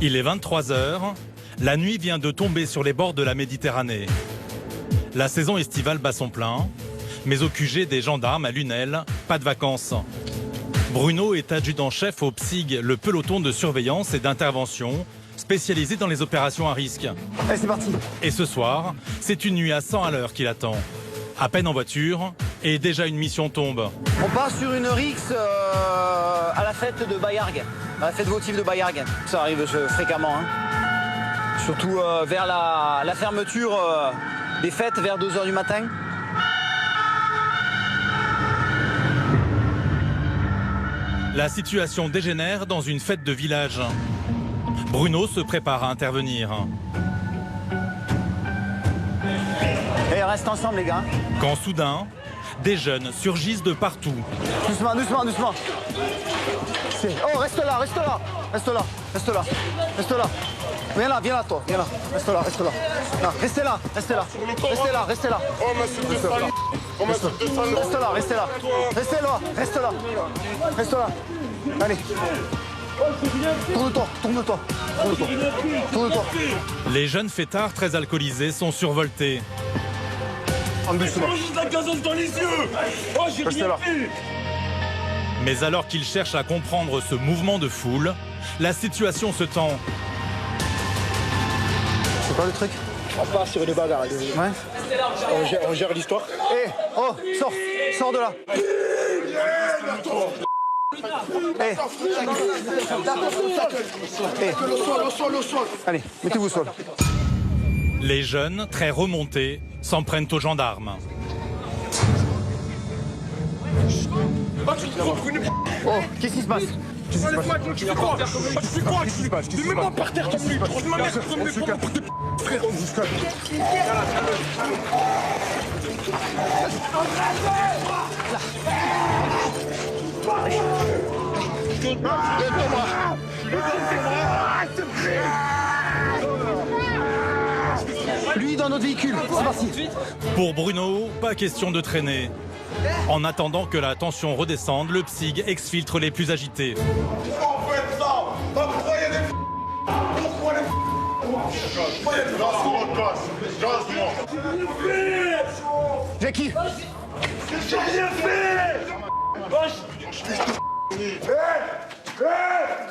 Il est 23 h, la nuit vient de tomber sur les bords de la Méditerranée. La saison estivale bat son plein, mais au QG des gendarmes à Lunel, pas de vacances. Bruno est adjudant-chef au PSIG, le peloton de surveillance et d'intervention, spécialisé dans les opérations à risque. Allez, c'est parti. Et ce soir, c'est une nuit à 100 à l'heure qui l'attend. À peine en voiture, et déjà une mission tombe. On part sur une rixe à la fête de Bayargues, à la fête votive de Bayargues. Ça arrive fréquemment, hein. Surtout vers la fermeture des fêtes vers 2 h du matin. La situation dégénère dans une fête de village. Bruno se prépare à intervenir. Et reste ensemble les gars. Quand soudain, des jeunes surgissent de partout. Doucement, doucement, doucement. Oh, reste là, reste là. Reste là, reste là, reste là. Viens là, toi, viens là. Reste là, reste là. Non, restez là, restez là. Restez là, restez là. Reste là, restez là. Restez là, reste là. Reste là. Allez. Tourne-toi, tourne-toi. Tourne-toi. Tourne-toi. Les jeunes fêtards très alcoolisés sont survoltés. Juste la gazeuse dans les yeux. Oh, j'ai rien fait. Mais alors qu'ils cherchent à comprendre ce mouvement de foule, la situation se tend. C'est quoi le truc? On part sur une bagarre. Ouais. On gère l'histoire. Eh, oh, sors de là. Au sol. Allez, mettez-vous au sol. Les jeunes, très remontés, s'en prennent aux gendarmes. Oh, qu'est-ce qui se passe? Tu fais quoi? Tu mets moi par terre, tu flippes. Tu m'as mis pour me frère. Lui dans notre véhicule, c'est parti. Pour Bruno, pas question de traîner. En attendant que la tension redescende, le PSIG exfiltre les plus agités. Pourquoi on fait ça? Pourquoi il y a des Pourquoi les Jackie, J'ai rien fait.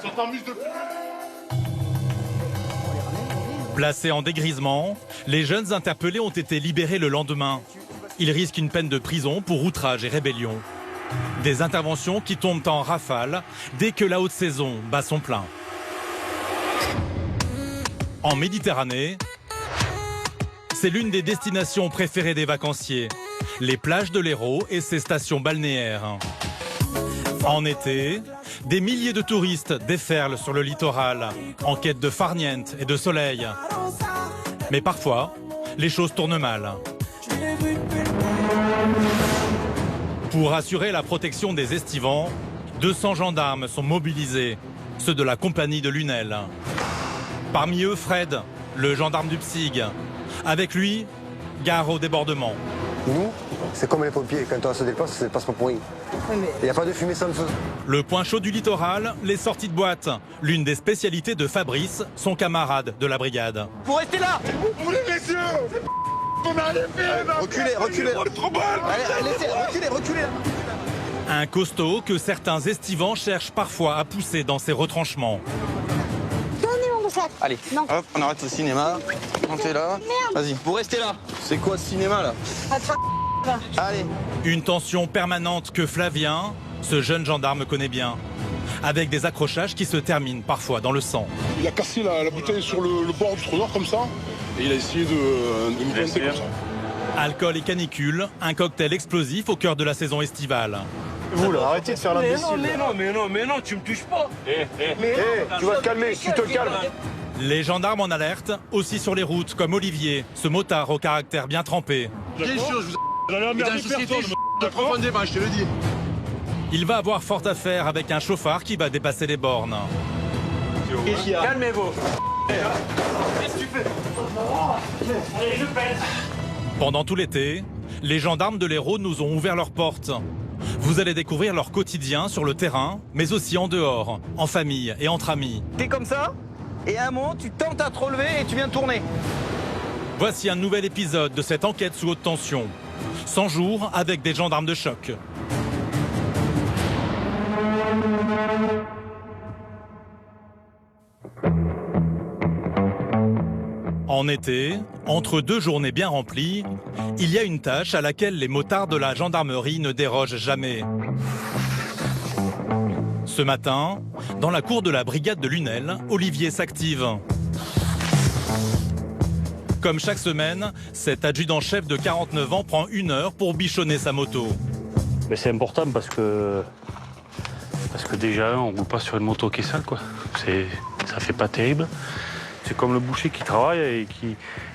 Ça t'amuse de Placés en dégrisement, les jeunes interpellés ont été libérés le lendemain. Ils risquent une peine de prison pour outrage et rébellion. Des interventions qui tombent en rafale dès que la haute saison bat son plein. En Méditerranée, c'est l'une des destinations préférées des vacanciers. Les plages de l'Hérault et ses stations balnéaires. En été, des milliers de touristes déferlent sur le littoral, en quête de farniente et de soleil. Mais parfois, les choses tournent mal. Pour assurer la protection des estivants, 200 gendarmes sont mobilisés, ceux de la compagnie de Lunel. Parmi eux, Fred, le gendarme du PSIG. Avec lui, gare au débordement. Nous, c'est comme les pompiers, quand on se dépasse, ça ne passe pas pour rien. Il n'y a pas de fumée sans feu. Le point chaud du littoral, les sorties de boîte. L'une des spécialités de Fabrice, son camarade de la brigade. vous restez là. Ouvrez les yeux. On a rien fait. Reculez. Trop mal. Allez, reculez. Un costaud que certains estivants cherchent parfois à pousser dans ses retranchements. Donnez mon sac. Allez, Non. hop, on arrête le cinéma. Montez là. Vas-y, vous restez là. C'est quoi ce cinéma là? Allez. Une tension permanente que Flavien, ce jeune gendarme, connaît bien. Avec des accrochages qui se terminent parfois dans le sang. Il a cassé la bouteille sur le bord du trottoir comme ça. Et il a essayé de nous planter comme ça. Alcool et canicule, un cocktail explosif au cœur de la saison estivale. Vous là, arrêtez de faire l'imbécile. Mais non, tu me touches pas. Tu vas te calmer, tu te calmes. Les gendarmes en alerte, aussi sur les routes, comme Olivier, ce motard au caractère bien trempé. J'allais emmerder personne. Je te le dis. Il va avoir fort à faire avec un chauffard qui va dépasser les bornes. Calmez-vous. Pendant tout l'été, les gendarmes de l'Hérault nous ont ouvert leurs portes. Vous allez découvrir leur quotidien sur le terrain, mais aussi en dehors, en famille et entre amis. T'es comme ça? et à un moment, tu tentes à te relever et tu viens tourner. Voici un nouvel épisode de cette enquête sous haute tension. 100 jours avec des gendarmes de choc. En été, entre deux journées bien remplies, il y a une tâche à laquelle les motards de la gendarmerie ne dérogent jamais. Ce matin, dans la cour de la brigade de Lunel, Olivier s'active. Comme chaque semaine, cet adjudant-chef de 49 ans prend 1 heure pour bichonner sa moto. Mais c'est important parce que déjà, on ne roule pas sur une moto qui est sale, quoi. Ça fait pas terrible. C'est comme le boucher qui travaille et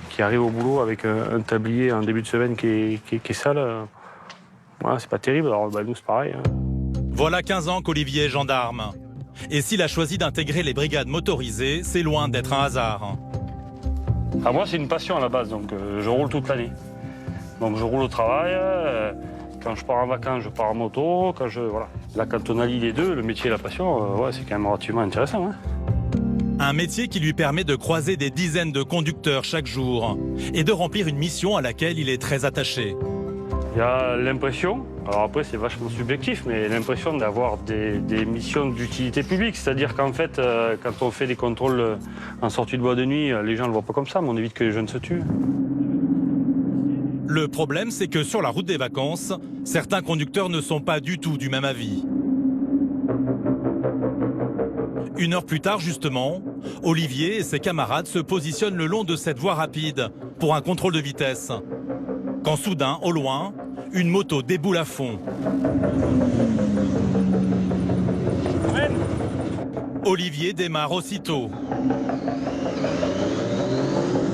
qui arrive au boulot avec un tablier en début de semaine qui est sale. Voilà, c'est pas terrible. Alors nous, c'est pareil. Hein. Voilà 15 ans qu'Olivier est gendarme. Et s'il a choisi d'intégrer les brigades motorisées, c'est loin d'être un hasard. Ah, moi, c'est une passion à la base, donc je roule toute l'année. Donc je roule au travail. Quand je pars en vacances, je pars en moto. Voilà. Là, quand on allie les deux, le métier et la passion, ouais, c'est quand même relativement intéressant. Hein. Un métier qui lui permet de croiser des dizaines de conducteurs chaque jour et de remplir une mission à laquelle il est très attaché. Il y a l'impression, alors après c'est vachement subjectif, mais l'impression d'avoir des missions d'utilité publique. C'est-à-dire qu'en fait, quand on fait des contrôles en sortie de bois de nuit, les gens ne le voient pas comme ça, mais on évite que les jeunes se tuent. Le problème, c'est que sur la route des vacances, certains conducteurs ne sont pas du tout du même avis. 1 heure plus tard, justement, Olivier et ses camarades se positionnent le long de cette voie rapide pour un contrôle de vitesse. Quand soudain, au loin, une moto déboule à fond. Olivier démarre aussitôt.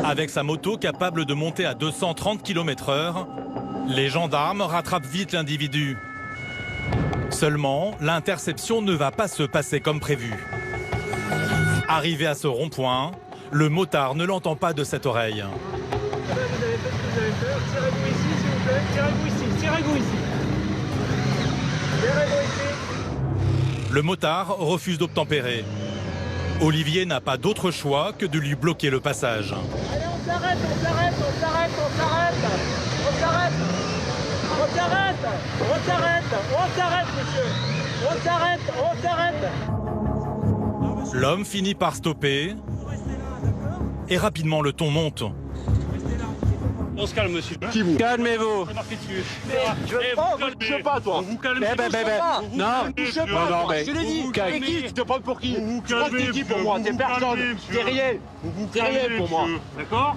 Avec sa moto capable de monter à 230 km/h, les gendarmes rattrapent vite l'individu. Seulement, l'interception ne va pas se passer comme prévu. Arrivé à ce rond-point, le motard ne l'entend pas de cette oreille. Vous avez fait ce que vous avez fait. Tirez-vous ici, s'il vous plaît. Tirez-vous ici. Tirez-vous ici. Tirez-vous ici. Le motard refuse d'obtempérer. Olivier n'a pas d'autre choix que de lui bloquer le passage. Allez, on s'arrête, on s'arrête, on s'arrête, on s'arrête. On s'arrête. On s'arrête. On s'arrête. On s'arrête, monsieur. On s'arrête. On s'arrête. L'homme finit par stopper et rapidement le ton monte. On se calme, monsieur. Qui vous? Calmez-vous. C'est marqué dessus. Je veux pas, toi. Vous calmez. Non, mais je l'ai dit. calmez. T'es qui? Tu te prends pour qui? Vous Tu crois que t'es qui pour moi? T'es personne. T'es rien. T'es rien pour moi. D'accord?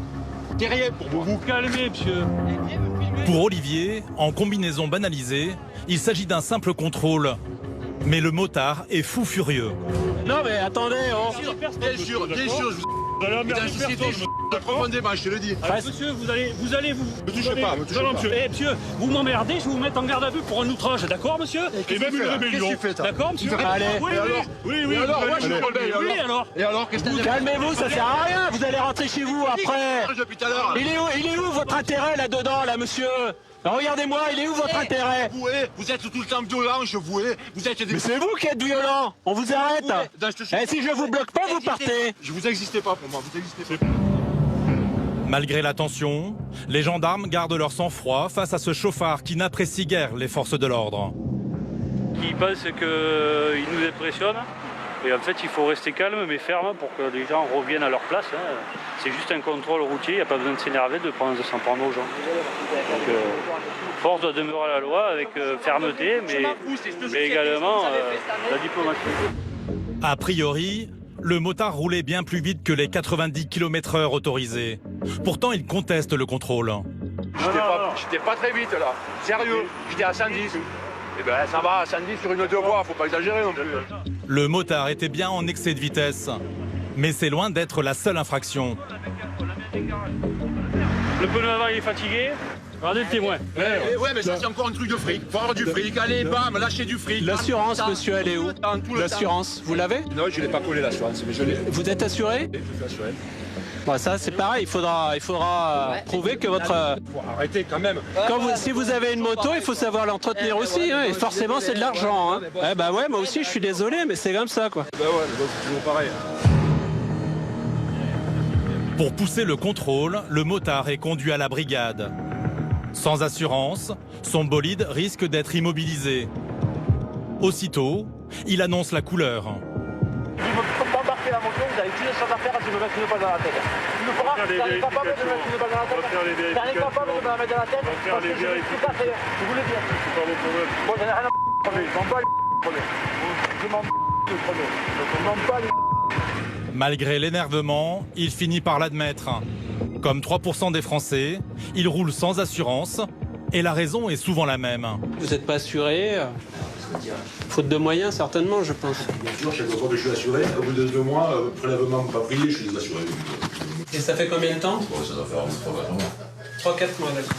T'es rien pour moi. Vous calmez, monsieur. Pour Olivier, en combinaison banalisée, il s'agit d'un simple contrôle. Mais le motard est fou furieux. Non mais attendez, oh. Bien sûr, Vous allez emmerder personne. profondément, je te le dis. Monsieur, vous allez vous... Me touchez pas, me touchez Non, pas. monsieur, monsieur, vous m'emmerdez, je vais vous mettre en garde à vue pour un outrage, d'accord, monsieur? Et même une rébellion. Qu'est-ce que tu fais, toi? D'accord, monsieur? Allez. Oui, Et alors? oui, Et alors? Ouais, je suis rebelle, oui, alors? alors? Et alors, qu'est-ce que t'as Calmez-vous, ça sert à rien, vous allez rentrer chez vous après. depuis tout à l'heure? Il est où votre intérêt là-dedans, là, monsieur? Regardez-moi, il est où votre intérêt? Vous êtes tout le temps violent, je vous hais. Vous êtes des... Mais c'est vous qui êtes violent. On vous arrête. Et si je vous bloque pas, vous partez. Je vous existez pas pour moi, vous existez pas. Malgré la tension, les gendarmes gardent leur sang-froid face à ce chauffard qui n'apprécie guère les forces de l'ordre. Qui pense qu'il nous impressionne. Et en fait, il faut rester calme mais ferme pour que les gens reviennent à leur place. Hein. C'est juste un contrôle routier, il n'y a pas besoin de s'énerver, de s'en prendre aux gens. Donc, force doit demeurer à la loi avec fermeté, mais également la diplomatie. A priori, le motard roulait bien plus vite que les 90 km/h autorisés. Pourtant, il conteste le contrôle. J'étais pas très vite là. Sérieux, j'étais à 110. Eh ben ça va, à 110 sur une deux voies, faut pas exagérer non plus. Le motard était bien en excès de vitesse. Mais c'est loin d'être la seule infraction. Le pneu avant il est fatigué. Regardez le témoin. Ouais, mais ça c'est encore un truc de fric. Faut avoir du fric, allez, bam, lâchez du fric. L'assurance, monsieur, elle est où? L'assurance, vous l'avez? Non, je l'ai pas collé l'assurance, mais je l'ai. Vous êtes assuré? Je suis assuré. Bon, ça c'est pareil, il faudra prouver que votre... Faut arrêter quand même. Si vous avez une moto, il faut savoir l'entretenir aussi, hein, et forcément c'est de l'argent. Hein. Bah ouais, moi aussi je suis désolé, mais c'est comme ça quoi. Bah ouais, mais bon, c'est toujours pareil. Pour pousser le contrôle, le motard est conduit à la brigade. Sans assurance, son bolide risque d'être immobilisé. Aussitôt, il annonce la couleur. Si vous ne m'embarquez la moto, vous avez qu'une chose à faire, c'est me mettre une balle dans la tête. Tu me feras, tu n'es capable de me mettre une balle dans la tête. Tu n'es capable de me la mettre dans la tête, parce que je suis tout à fait, je vous le dis. Bon, j'en ai rien à premier, je m'en bats les premiers. Je m'en bats les premiers. Je m'en bats les... Malgré l'énervement, il finit par l'admettre. Comme 3% des Français, il roule sans assurance et la raison est souvent la même. Vous n'êtes pas assuré, faute de moyens certainement, je pense. Bien sûr, chaque fois que je suis assuré, au bout de 2 mois, prélèvement pas pris, je suis désassuré. Et ça fait combien de temps? Ça doit faire 3-4 mois. 3-4 mois, d'accord.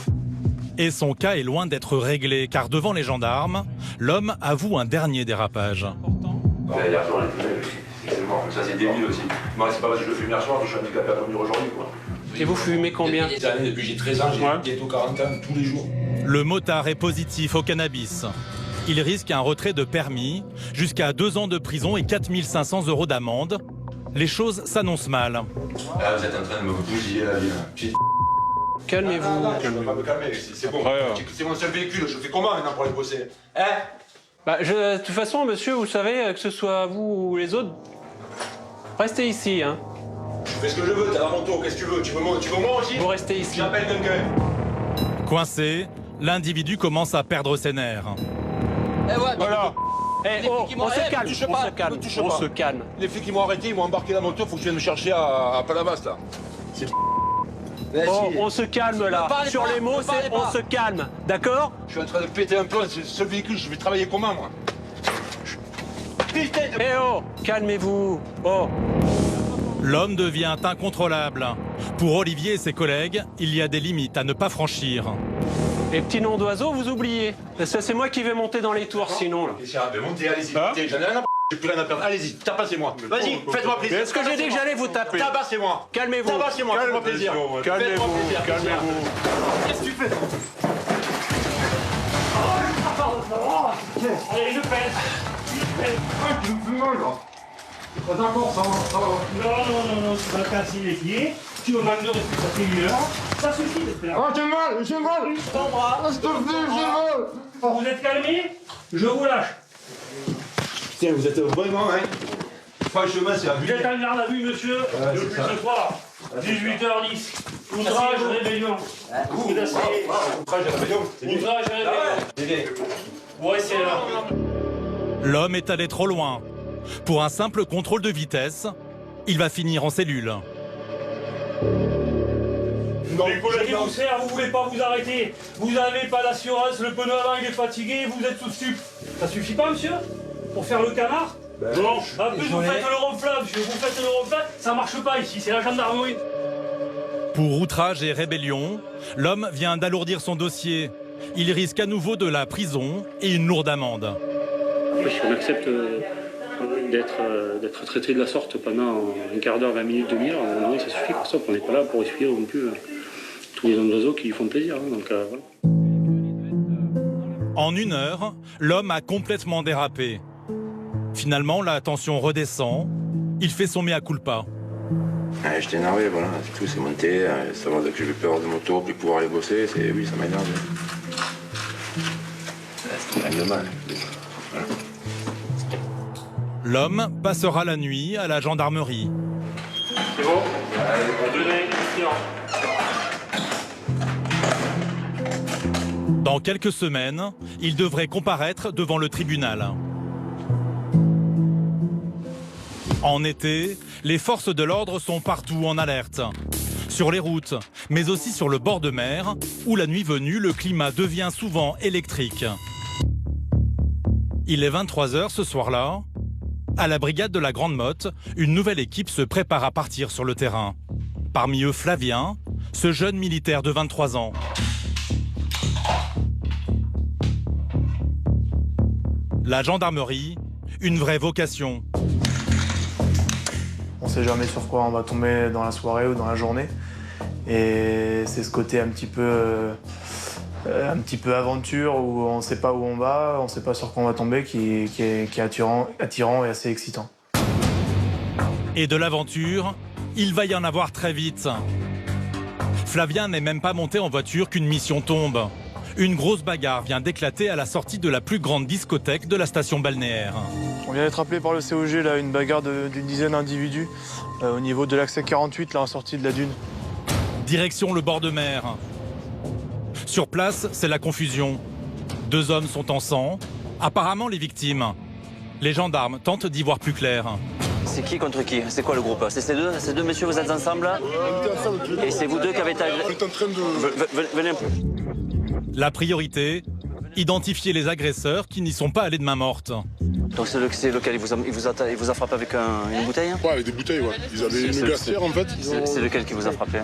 Et son cas est loin d'être réglé car devant les gendarmes, l'homme avoue un dernier dérapage. Hier soir, ça c'est débile aussi. Moi, c'est pas parce que je fume hier soir que je suis handicapé à conduire aujourd'hui. Et vous fumez combien? Depuis j'ai 13 ans, j'ai bientôt 40 ans, tous les jours. Le motard est positif au cannabis. Il risque un retrait de permis, jusqu'à 2 ans de prison et 4 500 € d'amende. Les choses s'annoncent mal. Là, vous êtes en train de me bousiller la vie. Calmez-vous. Je ne peux pas me calmer, c'est bon. C'est mon seul véhicule, je fais comment maintenant pour aller bosser? De toute façon, monsieur, vous savez, que ce soit vous ou les autres, restez ici. Hein. Je fais ce que je veux, t'as la moto, qu'est-ce que tu veux? Tu veux moi aussi? Vous restez ici. J'appelle quelqu'un. Coincé, l'individu commence à perdre ses nerfs. Voilà. On se calme, on se calme. Les flics qui m'ont arrêté, ils m'ont embarqué la moto, faut que tu viennes me chercher à Palavas là. On se calme là. Sur les mots, c'est on se calme, d'accord? Je suis en train de péter un plomb, c'est ce véhicule, je vais travailler comment moi? Calmez-vous. Oh. L'homme devient incontrôlable. Pour Olivier et ses collègues, il y a des limites à ne pas franchir. Les petits noms d'oiseaux, vous oubliez. C'est moi qui vais monter dans les tours sinon. Là. Montez, allez-y. J'en ai rien à p***, j'ai plus rien à perdre. Allez-y, tabassez-moi. Vas-y, faites-moi plaisir. Est-ce que j'ai dit que j'allais vous taper? Tabassez-moi. Calmez-vous. Tabassez-moi, faites-moi plaisir. Calmez-vous. Qu'est-ce que tu fais? Allez, je pèse. Tu me fais mal là. Pas d'accord, ça va. Non, tu vas casser les pieds, tu vas manquer de respect, ça fait 1 heure. Ça suffit de faire. J'ai mal. Ton bras. Vous êtes calmé? Je vous lâche. Tiens, vous êtes vraiment, hein. Franchement, c'est Vous abusé. êtes en garde à vue, monsieur, depuis ce soir. 18h10. Outrage, rébellion. Outrage et rébellion. Outrage, rébellion. Vous restez là. L'homme est allé trop loin. Pour un simple contrôle de vitesse, il va finir en cellule. Les collègues vous servent, vous voulez pas vous arrêter. Vous n'avez pas d'assurance, le pneu avant il est fatigué, vous êtes sous stup. Ça suffit pas, monsieur? Pour faire le canard? Bon, en plus vous faites le ronflant, monsieur, vous faites le ronflant, ça marche pas ici, c'est la gendarmerie. Pour outrage et rébellion, l'homme vient d'alourdir son dossier. Il risque à nouveau de la prison et une lourde amende. Si on accepte d'être traité de la sorte pendant un quart d'heure, 20 minutes, demi-heure, à un moment donné, ça suffit. Pour ça, on n'est pas là pour essuyer non plus tous les hommes d'oiseaux qui lui font plaisir. Hein, donc, voilà. En 1 heure, l'homme a complètement dérapé. Finalement, la tension redescend. Il fait son mea culpa. J'étais énervé, voilà, c'est tout, c'est monté. Savoir que j'ai eu peur de moto, plus pouvoir aller bosser, oui, ça m'a énervé. C'est rien de mal. Voilà. L'homme passera la nuit à la gendarmerie. C'est bon? Donnez, Dans quelques semaines, il devrait comparaître devant le tribunal. En été, les forces de l'ordre sont partout en alerte. Sur les routes, mais aussi sur le bord de mer, où la nuit venue, le climat devient souvent électrique. Il est 23h ce soir-là. À la brigade de la Grande Motte, une nouvelle équipe se prépare à partir sur le terrain. Parmi eux, Flavien, ce jeune militaire de 23 ans. La gendarmerie, une vraie vocation. On ne sait jamais sur quoi on va tomber dans la soirée ou dans la journée. Et c'est ce côté un petit peu aventure où on ne sait pas où on va, on ne sait pas sur quoi on va tomber, qui est attirant et assez excitant. Et de l'aventure, Il va y en avoir très vite. Flavien n'est même pas monté en voiture qu'une mission tombe. Une grosse bagarre vient d'éclater à la sortie de la plus grande discothèque de la station balnéaire. On vient d'être appelé par le COG, là, une bagarre d'une dizaine d'individus au niveau de l'accès 48, là, en sortie de la dune. Direction le bord de mer. Sur place, c'est la confusion. 2 hommes sont en sang, apparemment les victimes. Les gendarmes tentent d'y voir plus clair. C'est qui contre qui? C'est quoi le groupe? C'est ces deux messieurs, vous êtes ensemble là? Et c'est vous deux qui avez été... Venez un peu. La priorité, identifier les agresseurs qui n'y sont pas allés de main morte. Donc c'est lequel? Il vous a frappé avec une bouteille? Ouais, avec des bouteilles, ouais. Ils avaient une glacière en fait. C'est lequel qui vous a frappé?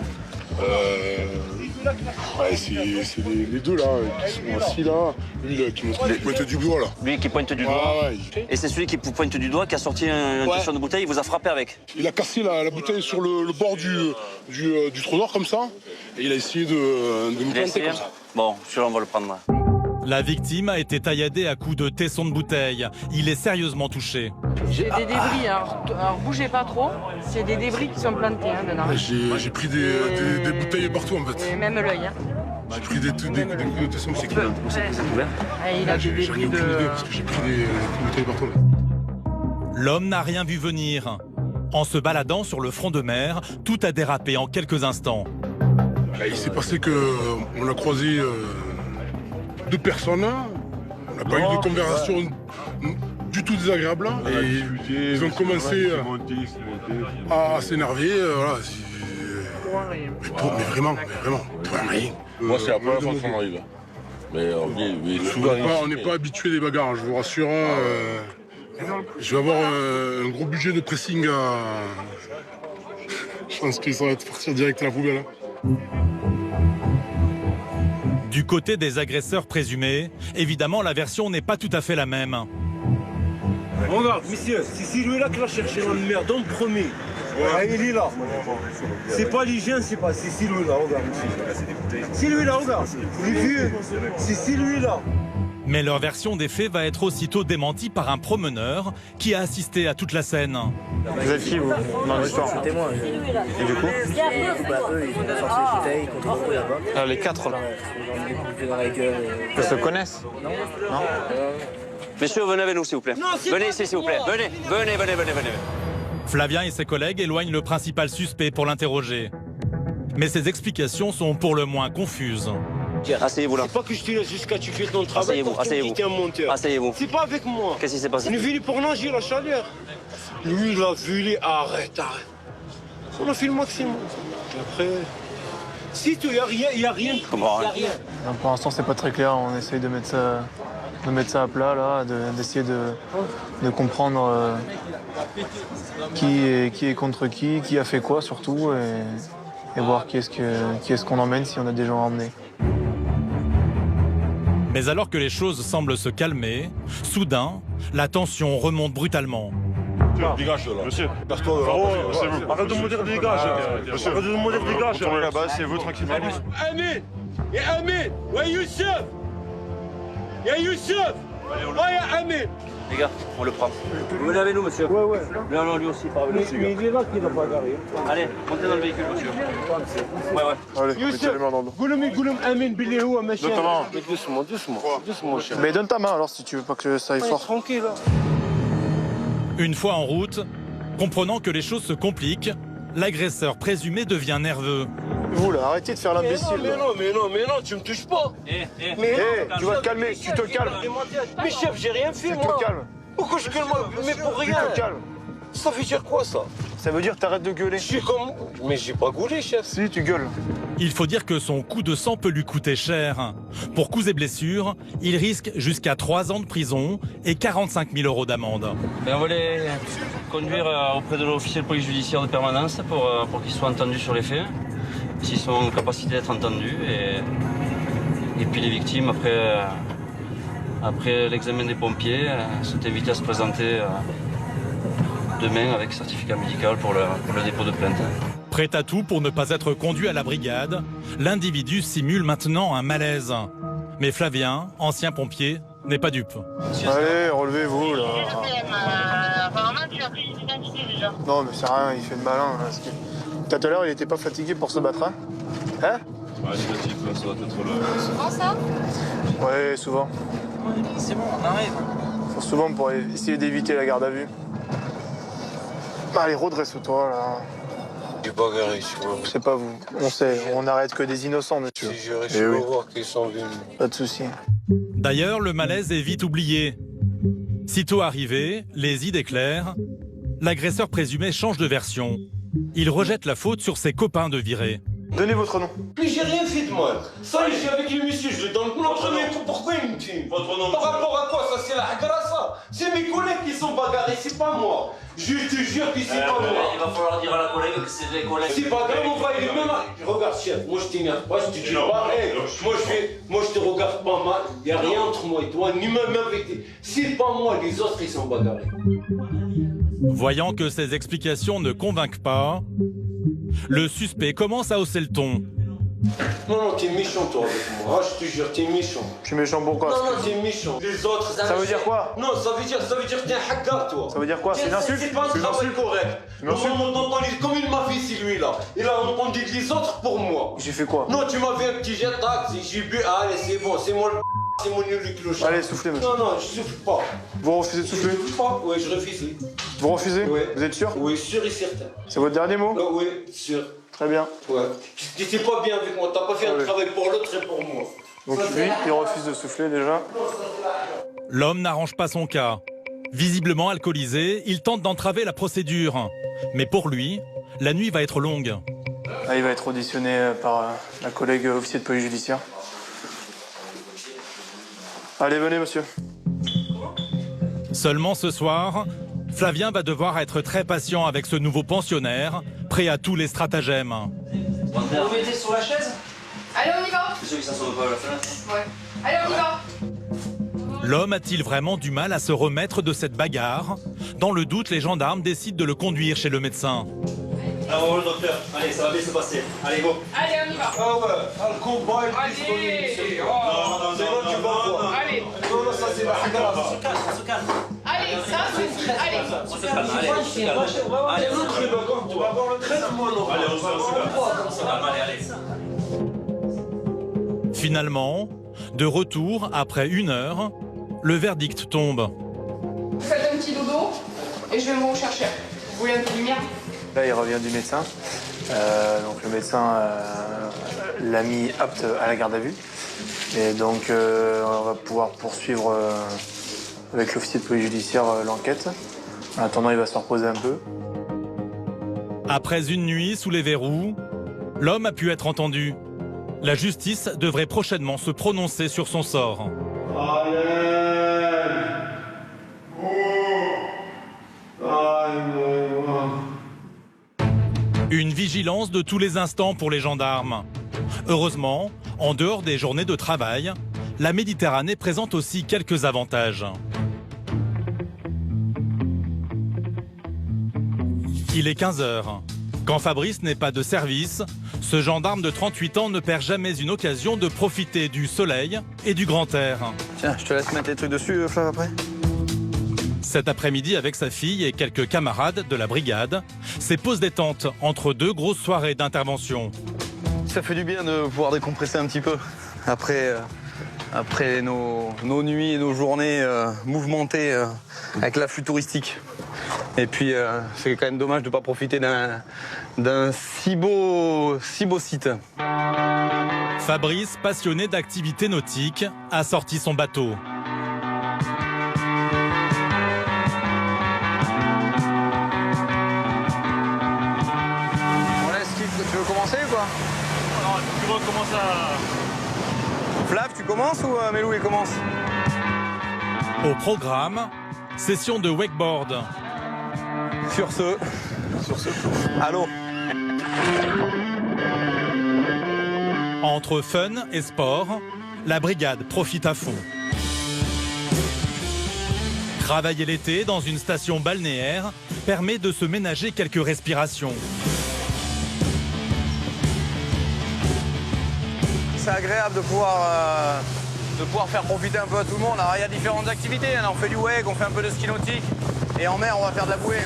Ouais, c'est les deux là, qui sont assis là. Lui qui pointe du doigt là. Lui qui pointe du doigt. Ah, ouais. Et c'est celui qui pointe du doigt qui a sorti un tissu de bouteille, il vous a frappé avec? Il a cassé la bouteille sur le bord du trottoir comme ça. Et il a essayé de nous planter comme ça. Bon, celui-là on va le prendre. La victime a été tailladée à coups de tesson de bouteille. Il est sérieusement touché. J'ai des débris, alors bougez pas trop. C'est des débris qui sont plantés dedans. J'ai pris des bouteilles partout en fait. Et même l'œil. J'ai pris des coups de tesson. C'est que vous êtes ouvert? Il a des débris de... Parce que j'ai pris des bouteilles partout. L'homme n'a rien vu venir. En se baladant sur le front de mer, tout a dérapé en quelques instants. Il s'est passé qu'on a croisé 2 personnes. On n'a pas eu de conversation du tout désagréable. Et ils ont commencé à s'énerver. Voilà. Mais vraiment, pour rien. Moi, c'est la première fois que ça m'arrive. Mais souvent, on n'est pas habitué des bagarres, je vous rassure. Je vais avoir un gros budget de pressing à... Je pense que ça va partir direct à la poubelle. Du côté des agresseurs présumés, évidemment, la version n'est pas tout à fait la même. Regarde, monsieur, c'est celui-là qui va chercher la merde en premier. Ah, il est là. C'est pas l'hygiène, c'est celui-là, regarde. C'est celui-là, regarde. Il est vieux. C'est celui-là. Mais leur version des faits va être aussitôt démentie par un promeneur qui a assisté à toute la scène. Vous êtes qui, vous, dans l'histoire? C'était moi. Et du coup eux, ils ont sorti les bouteilles contre nous là-bas. Les 4 là. Ils se connaissent? Non. Messieurs, venez avec nous, s'il vous plaît. Venez ici, s'il vous plaît. Venez. Flavien et ses collègues éloignent le principal suspect pour l'interroger. Mais ses explications sont pour le moins confuses. Asseyez-vous là. C'est pas que je te laisse jusqu'à tu fais ton travail pour que tu me dis un monteur. Asseyez-vous. C'est pas avec moi. Qu'est-ce qui s'est passé? Il est venu pour nager la chaleur. Lui, il a vu arrête. On a fait le maximum. Après... Si tu y a rien. Comment? Pour l'instant, c'est pas très clair. On essaye de mettre ça à plat, là, d'essayer de comprendre qui est contre qui a fait quoi surtout, et voir qui est-ce qu'on emmène si on a des gens à emmener. Mais alors que les choses semblent se calmer, soudain, la tension remonte brutalement. Dégage là. Monsieur, arrête de me dire dégage. Arrête de me dire dégage. Tournez là-bas, c'est vous tranquillement. Amin, ouais Youssef. Ya Youssef. Ouais Amin. Les gars, on le prend. Venez avec nous, monsieur. Ouais. Non, lui aussi, par avec nous. Mais il est là qui n'a pas garé. Allez, montez dans le véhicule, monsieur. Ouais. Allez, mettez les mains dans le dos. Goulum Amin Biléou, machin. Doucement. Mais donne ta main alors si tu veux pas que ça aille fort. Tranquille là. Une fois en route, comprenant que les choses se compliquent, l'agresseur présumé devient nerveux. Vous là, arrêtez de faire l'imbécile. Mais non, tu me touches pas. Tu vas te calmer, tu te calmes. Mais chef, j'ai rien fait moi. Tu te calmes. Pourquoi je calme? Mais pour rien. Tu te calmes. Ça veut dire quoi ça? Ça veut dire que t'arrêtes de gueuler. Je suis comme... Mais j'ai pas gaulé, chef. Si, tu gueules. Il faut dire que son coup de sang peut lui coûter cher. Pour coups et blessures, il risque jusqu'à 3 ans de prison et 45 000 € d'amende. On va les conduire auprès de l'officier de police judiciaire de permanence pour qu'ils soient entendus sur les faits, s'ils sont en capacité d'être entendus. Et puis les victimes, après l'examen des pompiers, sont invitées à se présenter demain avec certificat médical pour le dépôt de plainte. Prêt à tout pour ne pas être conduit à la brigade, l'individu simule maintenant un malaise. Mais Flavien, ancien pompier, n'est pas dupe. Allez, relevez-vous là. Apparemment, tu as pris une identité déjà. Non, mais c'est rien, il fait le malin. Là, Tout à l'heure, il était pas fatigué pour se battre, hein? Hein? Ouais, je me dis que ça doit être là. Souvent ça? Ouais, souvent. C'est bon, on arrive. Faut souvent pour essayer d'éviter la garde à vue. Allez, redresse-toi, là. Du bagarre, tu vois. C'est pas vous. On sait, on n'arrête que des innocents, monsieur. Si je réussis à voir qu'ils sont venus. Pas de souci. D'ailleurs, le malaise est vite oublié. Sitôt arrivé, les idées claires, l'agresseur présumé change de version. Il rejette la faute sur ses copains de virée. Donnez votre nom. Mais j'ai rien fait de mal. Ça, je suis avec le monsieur, je le donne contre mais pourquoi il me tue? Votre nom. Par rapport à quoi? Ça, c'est la hagara, ça. C'est mes collègues qui sont bagarrés, c'est pas moi. Je te jure que c'est pas moi. Il va falloir dire à la collègue que c'est les collègues. C'est pas grave, on va aller même. Regarde, chef, moi je t'énerve pas, je te dis pas. Moi je te regarde pas mal. Y a rien entre moi et toi, ni même avec tes. C'est pas moi, les autres ils sont bagarrés. Voyant que ses explications ne convainquent pas, le suspect commence à hausser le ton. Non, t'es méchant toi avec moi, je te jure, t'es méchant. Je suis méchant pourquoi? Non, t'es méchant. Les autres, ça veut dire quoi? Non, ça veut dire que t'es un hacker toi. Ça veut dire quoi? C'est une insulte? C'est pas un travail correct. Comme il m'a fait, c'est lui là. Il a entendu les autres pour moi. J'ai fait quoi? Non, tu m'as fait un petit jet tac, j'ai bu, allez, c'est bon, c'est moi le c'est mon nul le clochard. Allez, soufflez, monsieur. Non, je souffle pas. Vous refusez de souffler? Je souffle pas, oui, je refuse. Vous refusez? Oui. Vous êtes sûr? Oui, sûr et certain. C'est votre dernier mot? Oui, sûr. Très bien. Ouais. Tu t'es pas bien avec moi, t'as pas fait un travail pour l'autre et pour moi. Donc lui, il refuse de souffler déjà. L'homme n'arrange pas son cas. Visiblement alcoolisé, il tente d'entraver la procédure. Mais pour lui, la nuit va être longue. Là, il va être auditionné par la collègue officier de police judiciaire. Allez, venez, monsieur. Seulement ce soir, Flavien va devoir être très patient avec ce nouveau pensionnaire, prêt à tous les stratagèmes. Vous vous mettez sur la chaise? Allez, on y va. C'est sûr que ça sauve pas la fenêtre. Ouais. Allez, on y va. L'homme a-t-il vraiment du mal à se remettre de cette bagarre? Dans le doute, les gendarmes décident de le conduire chez le médecin. Ah ouais, le docteur, allez, ça va bien se passer. Allez, go. Allez, on y va. Ah ouais, le combat est Allez. c'est là tu vas voir. Allez. Non, ça c'est la hagara. On se calme. Allez, ça suffit. Allez. On se calme, allez, on se calme. Allez, Tu vas voir le traitement, non? Allez, on se calme. allez. Finalement, de retour après 1 heure, le verdict tombe. Vous faites un petit dodo et je vais vous rechercher. Vous voulez un peu de lumière? Là, il revient du médecin. Donc le médecin l'a mis apte à la garde à vue. Et donc on va pouvoir poursuivre avec l'officier de police judiciaire l'enquête. En attendant, il va se reposer un peu. Après une nuit sous les verrous, l'homme a pu être entendu. La justice devrait prochainement se prononcer sur son sort. Une vigilance de tous les instants pour les gendarmes. Heureusement, en dehors des journées de travail, la Méditerranée présente aussi quelques avantages. Il est 15h. Quand Fabrice n'est pas de service, ce gendarme de 38 ans ne perd jamais une occasion de profiter du soleil et du grand air. Tiens, je te laisse mettre les trucs dessus, Flav, après. Cet après-midi, avec sa fille et quelques camarades de la brigade, c'est pause détente entre 2 grosses soirées d'intervention. Ça fait du bien de pouvoir décompresser un petit peu après nos nuits et nos journées mouvementées avec l'afflux touristique. Et puis, c'est quand même dommage de ne pas profiter d'un si beau site. Fabrice, passionné d'activités nautiques, a sorti son bateau. Tu veux commencer ou quoi? Non, tu recommences à... Flav, tu commences ou Melou il commence? Au programme, session de wakeboard. Sur ce, allô. Entre fun et sport, la brigade profite à fond. Travailler l'été dans une station balnéaire permet de se ménager quelques respirations. C'est agréable de pouvoir faire profiter un peu à tout le monde. Alors, il y a différentes activités. On fait du wake, on fait un peu de ski nautique. Et en mer, on va faire de la bouée.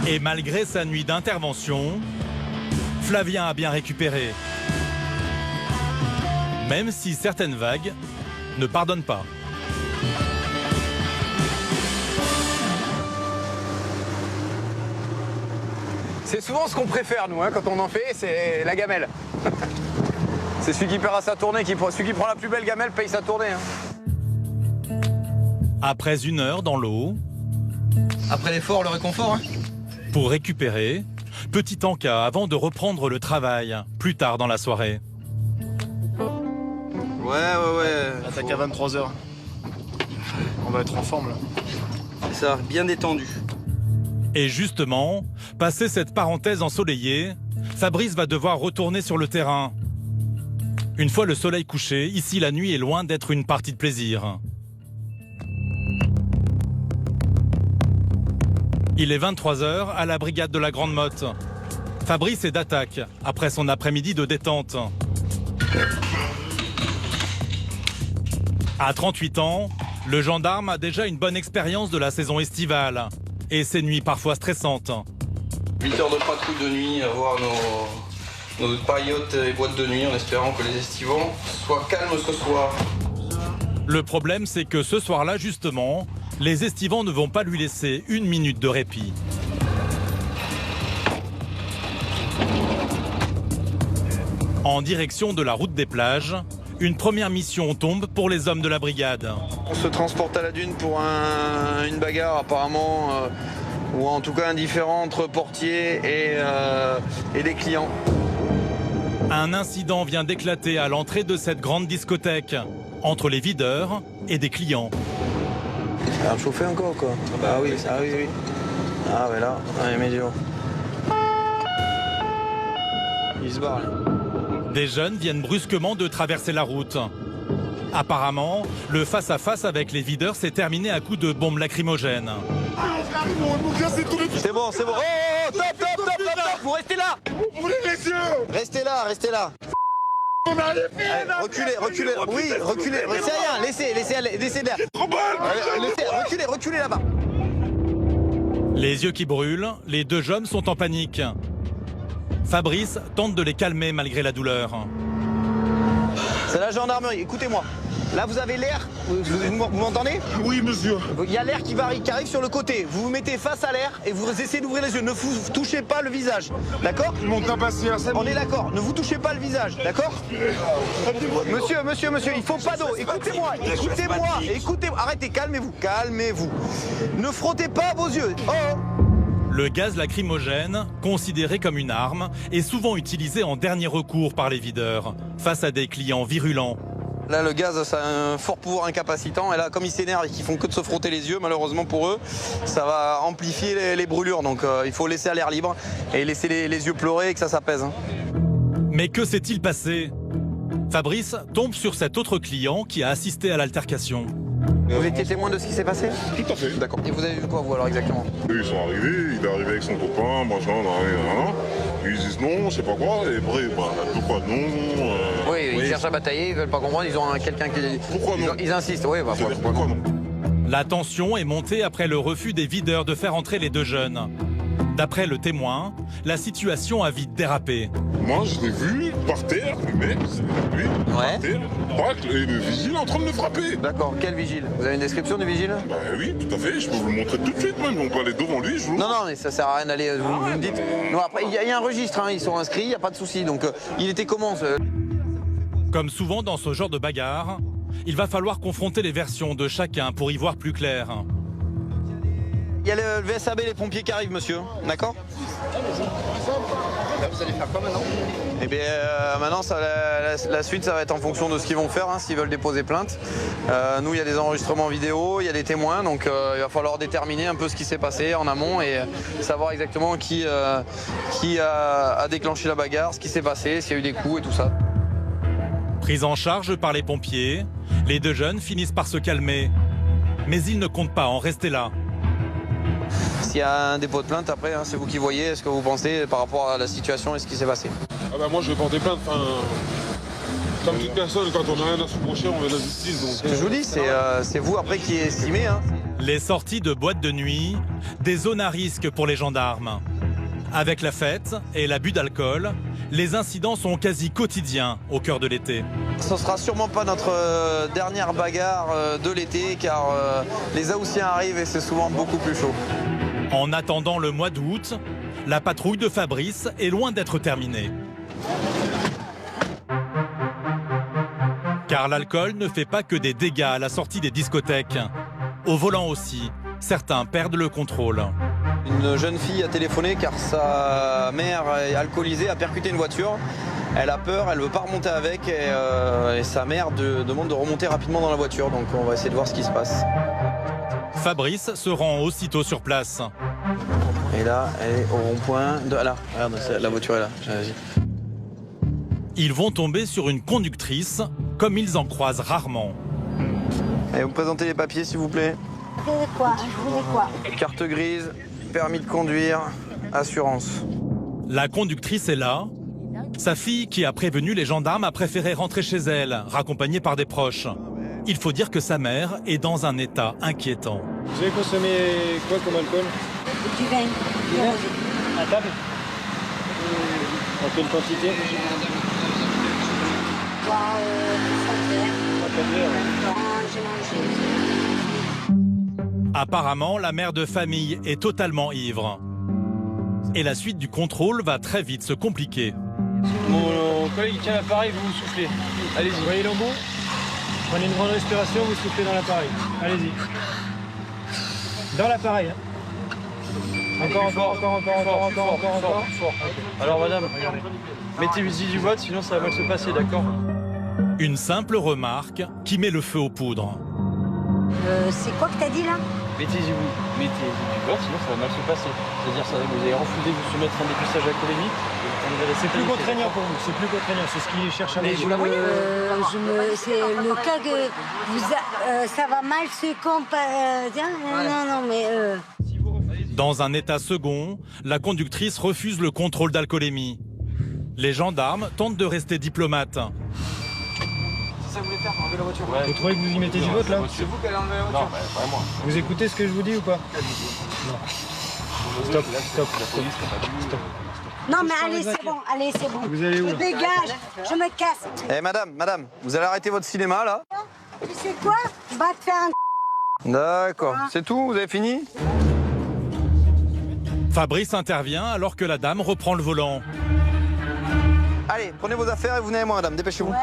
Et malgré sa nuit d'intervention, Flavien a bien récupéré. Même si certaines vagues ne pardonnent pas. C'est souvent ce qu'on préfère, nous, hein, quand on en fait, c'est la gamelle. C'est celui qui paiera sa tournée, celui qui prend la plus belle gamelle paye sa tournée. Hein. Après 1 heure dans l'eau... Après l'effort, le réconfort. Hein. Pour récupérer, petit encas avant de reprendre le travail, plus tard dans la soirée. Ouais. Attaque à 23h. On va être en forme là. C'est ça, bien détendu. Et justement, passé cette parenthèse ensoleillée, Fabrice va devoir retourner sur le terrain. Une fois le soleil couché, ici la nuit est loin d'être une partie de plaisir. Il est 23h à la brigade de la Grande Motte. Fabrice est d'attaque, après son après-midi de détente. À 38 ans, le gendarme a déjà une bonne expérience de la saison estivale. Et ses nuits parfois stressantes. 8 heures de patrouille de nuit, à voir nos paillotes et boîtes de nuit, en espérant que les estivants soient calmes ce soir. Le problème, c'est que ce soir-là, justement, les estivants ne vont pas lui laisser 1 minute de répit. En direction de la route des plages, une première mission tombe pour les hommes de la brigade. On se transporte à la dune pour une bagarre apparemment, ou en tout cas un différend entre portier et les clients. Un incident vient d'éclater à l'entrée de cette grande discothèque, entre les videurs et des clients. Ça va chauffer encore quoi. Ah oui. Ah ouais là, allez médio. Il se barre là. Des jeunes viennent brusquement de traverser la route. Apparemment, le face-à-face avec les videurs s'est terminé à coups de bombes lacrymogènes. C'est bon. Oh, top, vous restez là. Ouvrez les yeux. Restez là. Reculez. Oui, reculez. C'est rien, laissez l'air. Reculez là-bas. Les yeux qui brûlent, les 2 hommes sont en panique. Fabrice tente de les calmer malgré la douleur. C'est la gendarmerie, écoutez-moi. Là, vous avez l'air, vous m'entendez? Oui, monsieur. Il y a l'air qui arrive sur le côté. Vous vous mettez face à l'air et vous essayez d'ouvrir les yeux. Ne vous touchez pas le visage, d'accord? Ils m'ont tabassé à ça. On est d'accord, ne vous touchez pas le visage, d'accord? Monsieur, il faut pas d'eau. Écoutez-moi. Arrêtez, calmez-vous. Ne frottez pas vos yeux. Oh. Le gaz lacrymogène, considéré comme une arme, est souvent utilisé en dernier recours par les videurs, face à des clients virulents. Là, le gaz, ça a un fort pouvoir incapacitant. Et là, comme ils s'énervent et qu'ils font que de se frotter les yeux, malheureusement pour eux, ça va amplifier les brûlures. Donc, il faut laisser à l'air libre et laisser les yeux pleurer et que ça s'apaise. Hein. Mais que s'est-il passé? Fabrice tombe sur cet autre client qui a assisté à l'altercation. Vous étiez témoin de ce qui s'est passé? Tout à fait. D'accord. Et vous avez vu quoi, vous, alors, exactement? Ils sont arrivés, il est arrivé avec son copain, machin. Ils disent non, je sais pas quoi, et après, pourquoi non Oui, ils cherchent à batailler, ils veulent pas comprendre, ils ont quelqu'un qui... Pourquoi non? Ils insistent, oui, pourquoi non? La tension est montée après le refus des videurs de faire entrer les 2 jeunes. D'après le témoin, la situation a vite dérapé. Moi, je l'ai vu par terre, le mec, lui, par terre, et le vigile en train de le frapper. D'accord, quel vigile? Vous avez une description du vigile? Bah oui, tout à fait, je peux vous le montrer tout de suite même, on peut aller devant lui, je vous... Non, mais ça sert à rien d'aller, vous me dites... Non, après, il y a un registre, hein, ils sont inscrits, il n'y a pas de souci, donc il était comment Comme souvent dans ce genre de bagarre, il va falloir confronter les versions de chacun pour y voir plus clair. Il y a le VSAB, les pompiers qui arrivent, monsieur, d'accord? Vous allez faire quoi maintenant? Eh bien, maintenant, la suite, ça va être en fonction de ce qu'ils vont faire, hein, s'ils veulent déposer plainte. Nous, il y a des enregistrements vidéo, il y a des témoins, donc il va falloir déterminer un peu ce qui s'est passé en amont et savoir exactement qui a déclenché la bagarre, ce qui s'est passé, s'il y a eu des coups et tout ça. Pris en charge par les pompiers, les 2 jeunes finissent par se calmer. Mais ils ne comptent pas en rester là. S'il y a un dépôt de plainte, après, hein, c'est vous qui voyez ce que vous pensez par rapport à la situation et ce qui s'est passé. Ah bah moi je vais porter plainte, Tant que personne, quand on a rien à se reprocher, on va à la justice. Donc... Ce que je vous dis, c'est vous après qui estimez. Hein. Les sorties de boîtes de nuit, des zones à risque pour les gendarmes. Avec la fête et l'abus d'alcool, les incidents sont quasi quotidiens au cœur de l'été. Ce sera sûrement pas notre dernière bagarre de l'été, car les Haussiens arrivent et c'est souvent beaucoup plus chaud. En attendant le mois d'août, la patrouille de Fabrice est loin d'être terminée. Car l'alcool ne fait pas que des dégâts à la sortie des discothèques. Au volant aussi, certains perdent le contrôle. Une jeune fille a téléphoné car sa mère est alcoolisée, a percuté une voiture. Elle a peur, elle ne veut pas remonter avec et sa mère demande de remonter rapidement dans la voiture. Donc on va essayer de voir ce qui se passe. Fabrice se rend aussitôt sur place. Et là, elle est au rond-point. Là, regarde, la voiture est là. Vas-y. Ils vont tomber sur une conductrice, comme ils en croisent rarement. Allez, vous me présentez les papiers, s'il vous plaît. Je voulais quoi? Carte grise, permis de conduire, assurance. La conductrice est là. Sa fille, qui a prévenu les gendarmes, a préféré rentrer chez elle, raccompagnée par des proches. Il faut dire que sa mère est dans un état inquiétant. Vous avez consommé quoi comme alcool? Du vin. Du vin? À table? En quelle quantité? Apparemment, la mère de famille est totalement ivre. Et la suite du contrôle va très vite se compliquer. Mon collègue tient l'appareil, vous soufflez. Allez-y. Vous voyez l'embout? Prenez une grande respiration, vous soufflez dans l'appareil. Allez-y. Dans l'appareil. Hein. Encore. Alors madame, regardez. Mettez-y du vote, sinon ça va mal se passer, d'accord? Une simple remarque qui met le feu aux poudres. C'est quoi que t'as dit là? Mettez-y du vote, sinon ça va mal se passer. C'est-à-dire ça, vous allez refuser de vous soumettre à un dépistage alcoolémique. C'est plus contraignant pour vous, c'est plus contraignant, c'est ce qu'il cherche à vous dire. C'est le cas que ça va mal se comparer. Non, mais... Dans un état second, la conductrice refuse le contrôle d'alcoolémie. Les gendarmes tentent de rester diplomates. Ça vous voulez faire enlever la voiture? Vous trouvez que vous y mettez du vote là? C'est vous qui allez enlever la voiture? Non, pas moi. Vous écoutez ce que je vous dis ou pas? Non. Stop. Non mais allez c'est bon. Vous allez où? Je dégage, je me casse. Eh madame, vous allez arrêter votre cinéma là? Tu sais quoi? Va te faire un... D'accord, c'est tout? Vous avez fini? Fabrice intervient alors que la dame reprend le volant. Allez, prenez vos affaires et vous venez avec moi madame, dépêchez-vous. Ouais.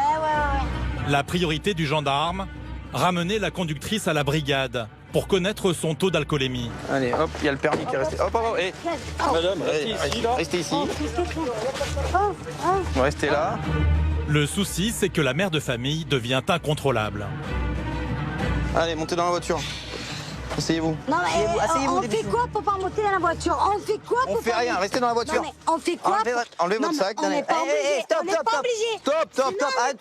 La priorité du gendarme, ramener la conductrice à la brigade pour connaître son taux d'alcoolémie. Allez, hop, il y a le permis qui est resté. Hop, et... Madame, restez ici. Restez là. Le souci, c'est que la mère de famille devient incontrôlable. Allez, montez dans la voiture. Asseyez-vous. Non, mais on fait quoi pour pas monter dans la voiture? On fait quoi pour On fait rien, restez dans la voiture. Non, mais on fait quoi? Enlevez votre sac. On n'est pas obligé. Stop. On n'est pas obligé. Stop. Arrête.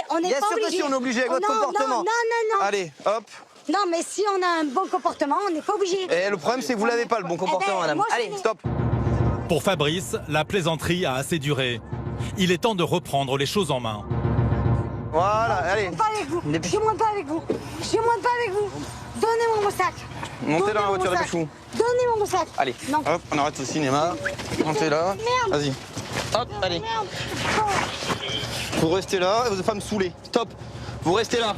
On n'est pas obligé. Bien sûr que si, on est obligé avec votre comportement. Non. Allez, hop. Non, mais si on a un bon comportement, on n'est pas obligé. Et le problème, c'est que vous l'avez pas, le bon comportement, madame. Allez, stop. Pour Fabrice, la plaisanterie a assez duré. Il est temps de reprendre les choses en main. Voilà, allez. Je monte pas avec vous. Donnez-moi mon sac. Montez dans la voiture, dépêchez-vous. Donnez-moi mon sac. Allez, non. Hop, on arrête le cinéma. Montez là. Vas-y. Hop, allez. Vous restez là et vous n'allez pas me saouler. Stop. Vous restez là.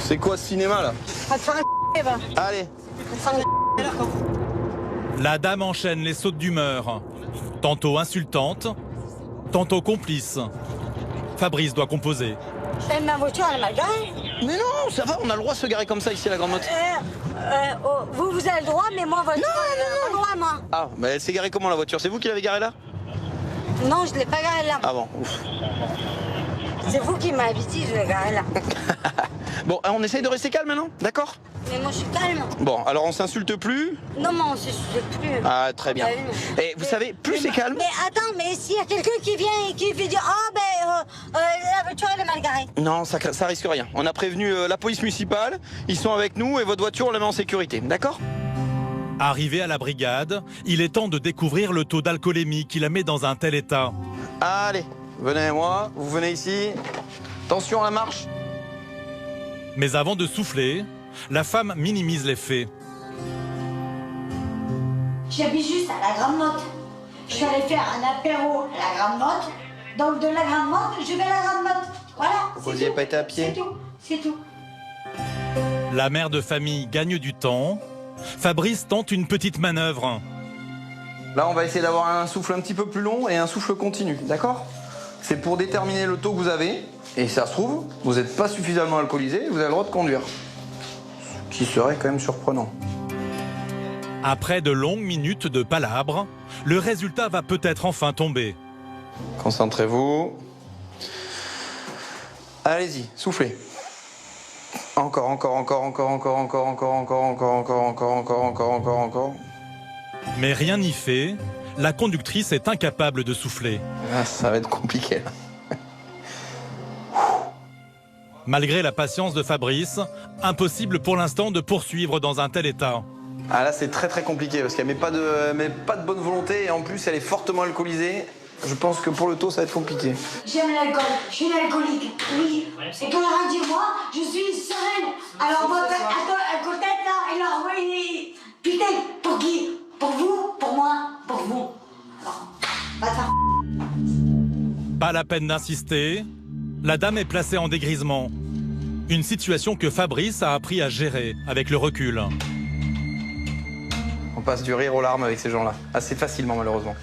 C'est quoi ce cinéma là? Allez. La dame enchaîne les sautes d'humeur, tantôt insultantes, tantôt complices. Fabrice doit composer. Ma voiture, elle est mal garée. Mais non, ça va, on a le droit de se garer comme ça ici à la Grande Motte. Vous avez le droit, mais moi, votre voiture, elle n'a pas le droit, moi. Ah, mais elle s'est garée comment la voiture? C'est vous qui l'avez garée là? Non, je ne l'ai pas garée là. Ah bon, ouf. C'est vous qui m'avez dit, je l'ai garée là. Bon, on essaye de rester calme maintenant, d'accord? Mais moi, je suis calme. Bon, alors on s'insulte plus? Non, mais on ne s'insulte plus. Ah, très bien. Et vous savez, plus c'est calme... Mais attends, mais s'il y a quelqu'un qui vient et qui fait dire « Ah, la voiture, elle est mal garée ». Non, ça risque rien. On a prévenu la police municipale, ils sont avec nous et votre voiture, on la met en sécurité, d'accord? Arrivé à la brigade, il est temps de découvrir le taux d'alcoolémie qui la met dans un tel état. Allez, venez avec moi, vous venez ici. Attention à la marche. Mais avant de souffler, la femme minimise les faits. J'habite juste à la Grande Motte. Je suis allée faire un apéro à la Grande Motte. Donc de la Grande Motte, je vais à la Grande Motte. Voilà. Vous n'y avez pas été à pied? C'est tout. La mère de famille gagne du temps. Fabrice tente une petite manœuvre. Là, on va essayer d'avoir un souffle un petit peu plus long et un souffle continu, d'accord? C'est pour déterminer le taux que vous avez. Et ça se trouve, vous n'êtes pas suffisamment alcoolisé, vous avez le droit de conduire. Ce qui serait quand même surprenant. Après de longues minutes de palabres, le résultat va peut-être enfin tomber. Concentrez-vous. Allez-y, soufflez. Encore. Mais rien n'y fait, la conductrice est incapable de souffler. Ah, ça va être compliqué là. Malgré la patience de Fabrice, impossible pour l'instant de poursuivre dans un tel état. Ah là c'est très compliqué parce qu'elle met pas de bonne volonté et en plus elle est fortement alcoolisée. Je pense que pour le taux ça va être compliqué. J'aime l'alcool, je suis une alcoolique, oui. Et quand on dit moi, je suis sereine. Alors moi, à côté là, et là, oui. Putain, pour qui? Pour vous, pour moi, pour vous. Alors, bâtard. Pas la peine d'insister, la dame est placée en dégrisement. Une situation que Fabrice a appris à gérer avec le recul. On passe du rire aux larmes avec ces gens-là, assez facilement malheureusement.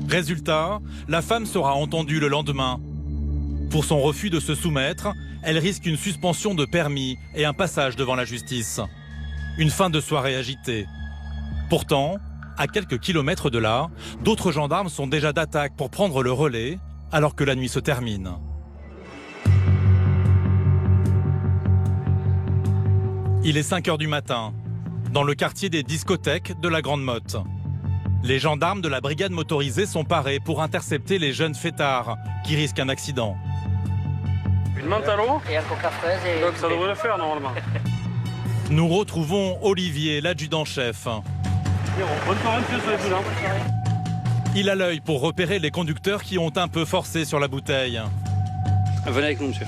Résultat, la femme sera entendue le lendemain. Pour son refus de se soumettre, elle risque une suspension de permis et un passage devant la justice. Une fin de soirée agitée. Pourtant, à quelques kilomètres de là, d'autres gendarmes sont déjà d'attaque pour prendre le relais alors que la nuit se termine. Il est 5 heures du matin, dans le quartier des discothèques de la Grande Motte. Les gendarmes de la brigade motorisée sont parés pour intercepter les jeunes fêtards qui risquent un accident. Une menthe à l'eau Et un coca fraise et... Donc ça devrait le faire normalement. Nous retrouvons Olivier, l'adjudant-chef. Bonne soirée, monsieur, soyez prudent. Il a l'œil pour repérer les conducteurs qui ont un peu forcé sur la bouteille. Venez avec nous, monsieur.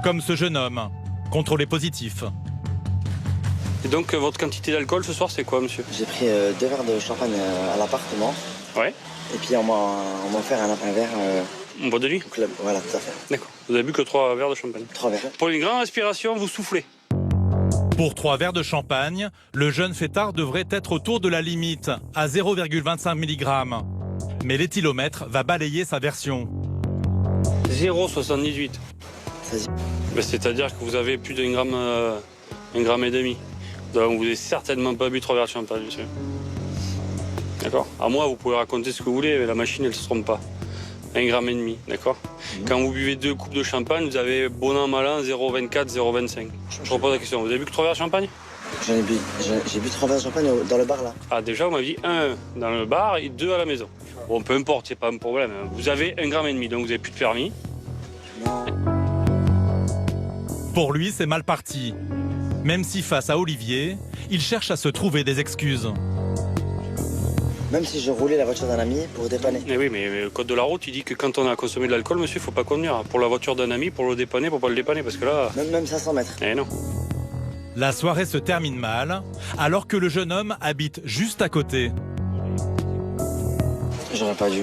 Comme ce jeune homme, contrôlé positif. Et donc, votre quantité d'alcool ce soir, c'est quoi, monsieur? J'ai pris 2 verres de champagne à l'appartement. Ouais. Et puis on m'a offert un verre... En boîte de nuit? Club. Voilà, tout à fait. D'accord. Vous avez bu que 3 verres de champagne? 3 verres. Pour une grande respiration, vous soufflez. Pour 3 verres de champagne, le jeune fêtard devrait être autour de la limite, à 0,25 mg. Mais l'éthylomètre va balayer sa version. 0,78. C'est-à-dire que vous avez plus d'un gramme, 1,5 g. Donc vous n'avez certainement pas bu 3 verres de champagne, monsieur. D'accord? À moi, vous pouvez raconter ce que vous voulez, mais la machine, elle ne se trompe pas. 1,5 g, d'accord? Quand vous buvez 2 coupes de champagne, vous avez bon an, mal an, 0,24, 0,25. Je repose la question, vous avez bu que 3 verres de champagne? J'ai bu 3 verres de champagne dans le bar, là. Ah, déjà, vous m'avez dit 1 dans le bar et 2 à la maison. Bon, peu importe, c'est pas un problème. Vous avez 1,5 g, donc vous n'avez plus de permis. Non. Pour lui, c'est mal parti. Même si face à Olivier, il cherche à se trouver des excuses. Même si je roulais la voiture d'un ami pour dépanner. Mais oui, mais le code de la route, il dit que quand on a consommé de l'alcool, monsieur, il ne faut pas conduire. Pour la voiture d'un ami, pour le dépanner, pour pas le dépanner, parce que là... Même 500 mètres. Eh non. La soirée se termine mal, alors que le jeune homme habite juste à côté. J'aurais pas dû.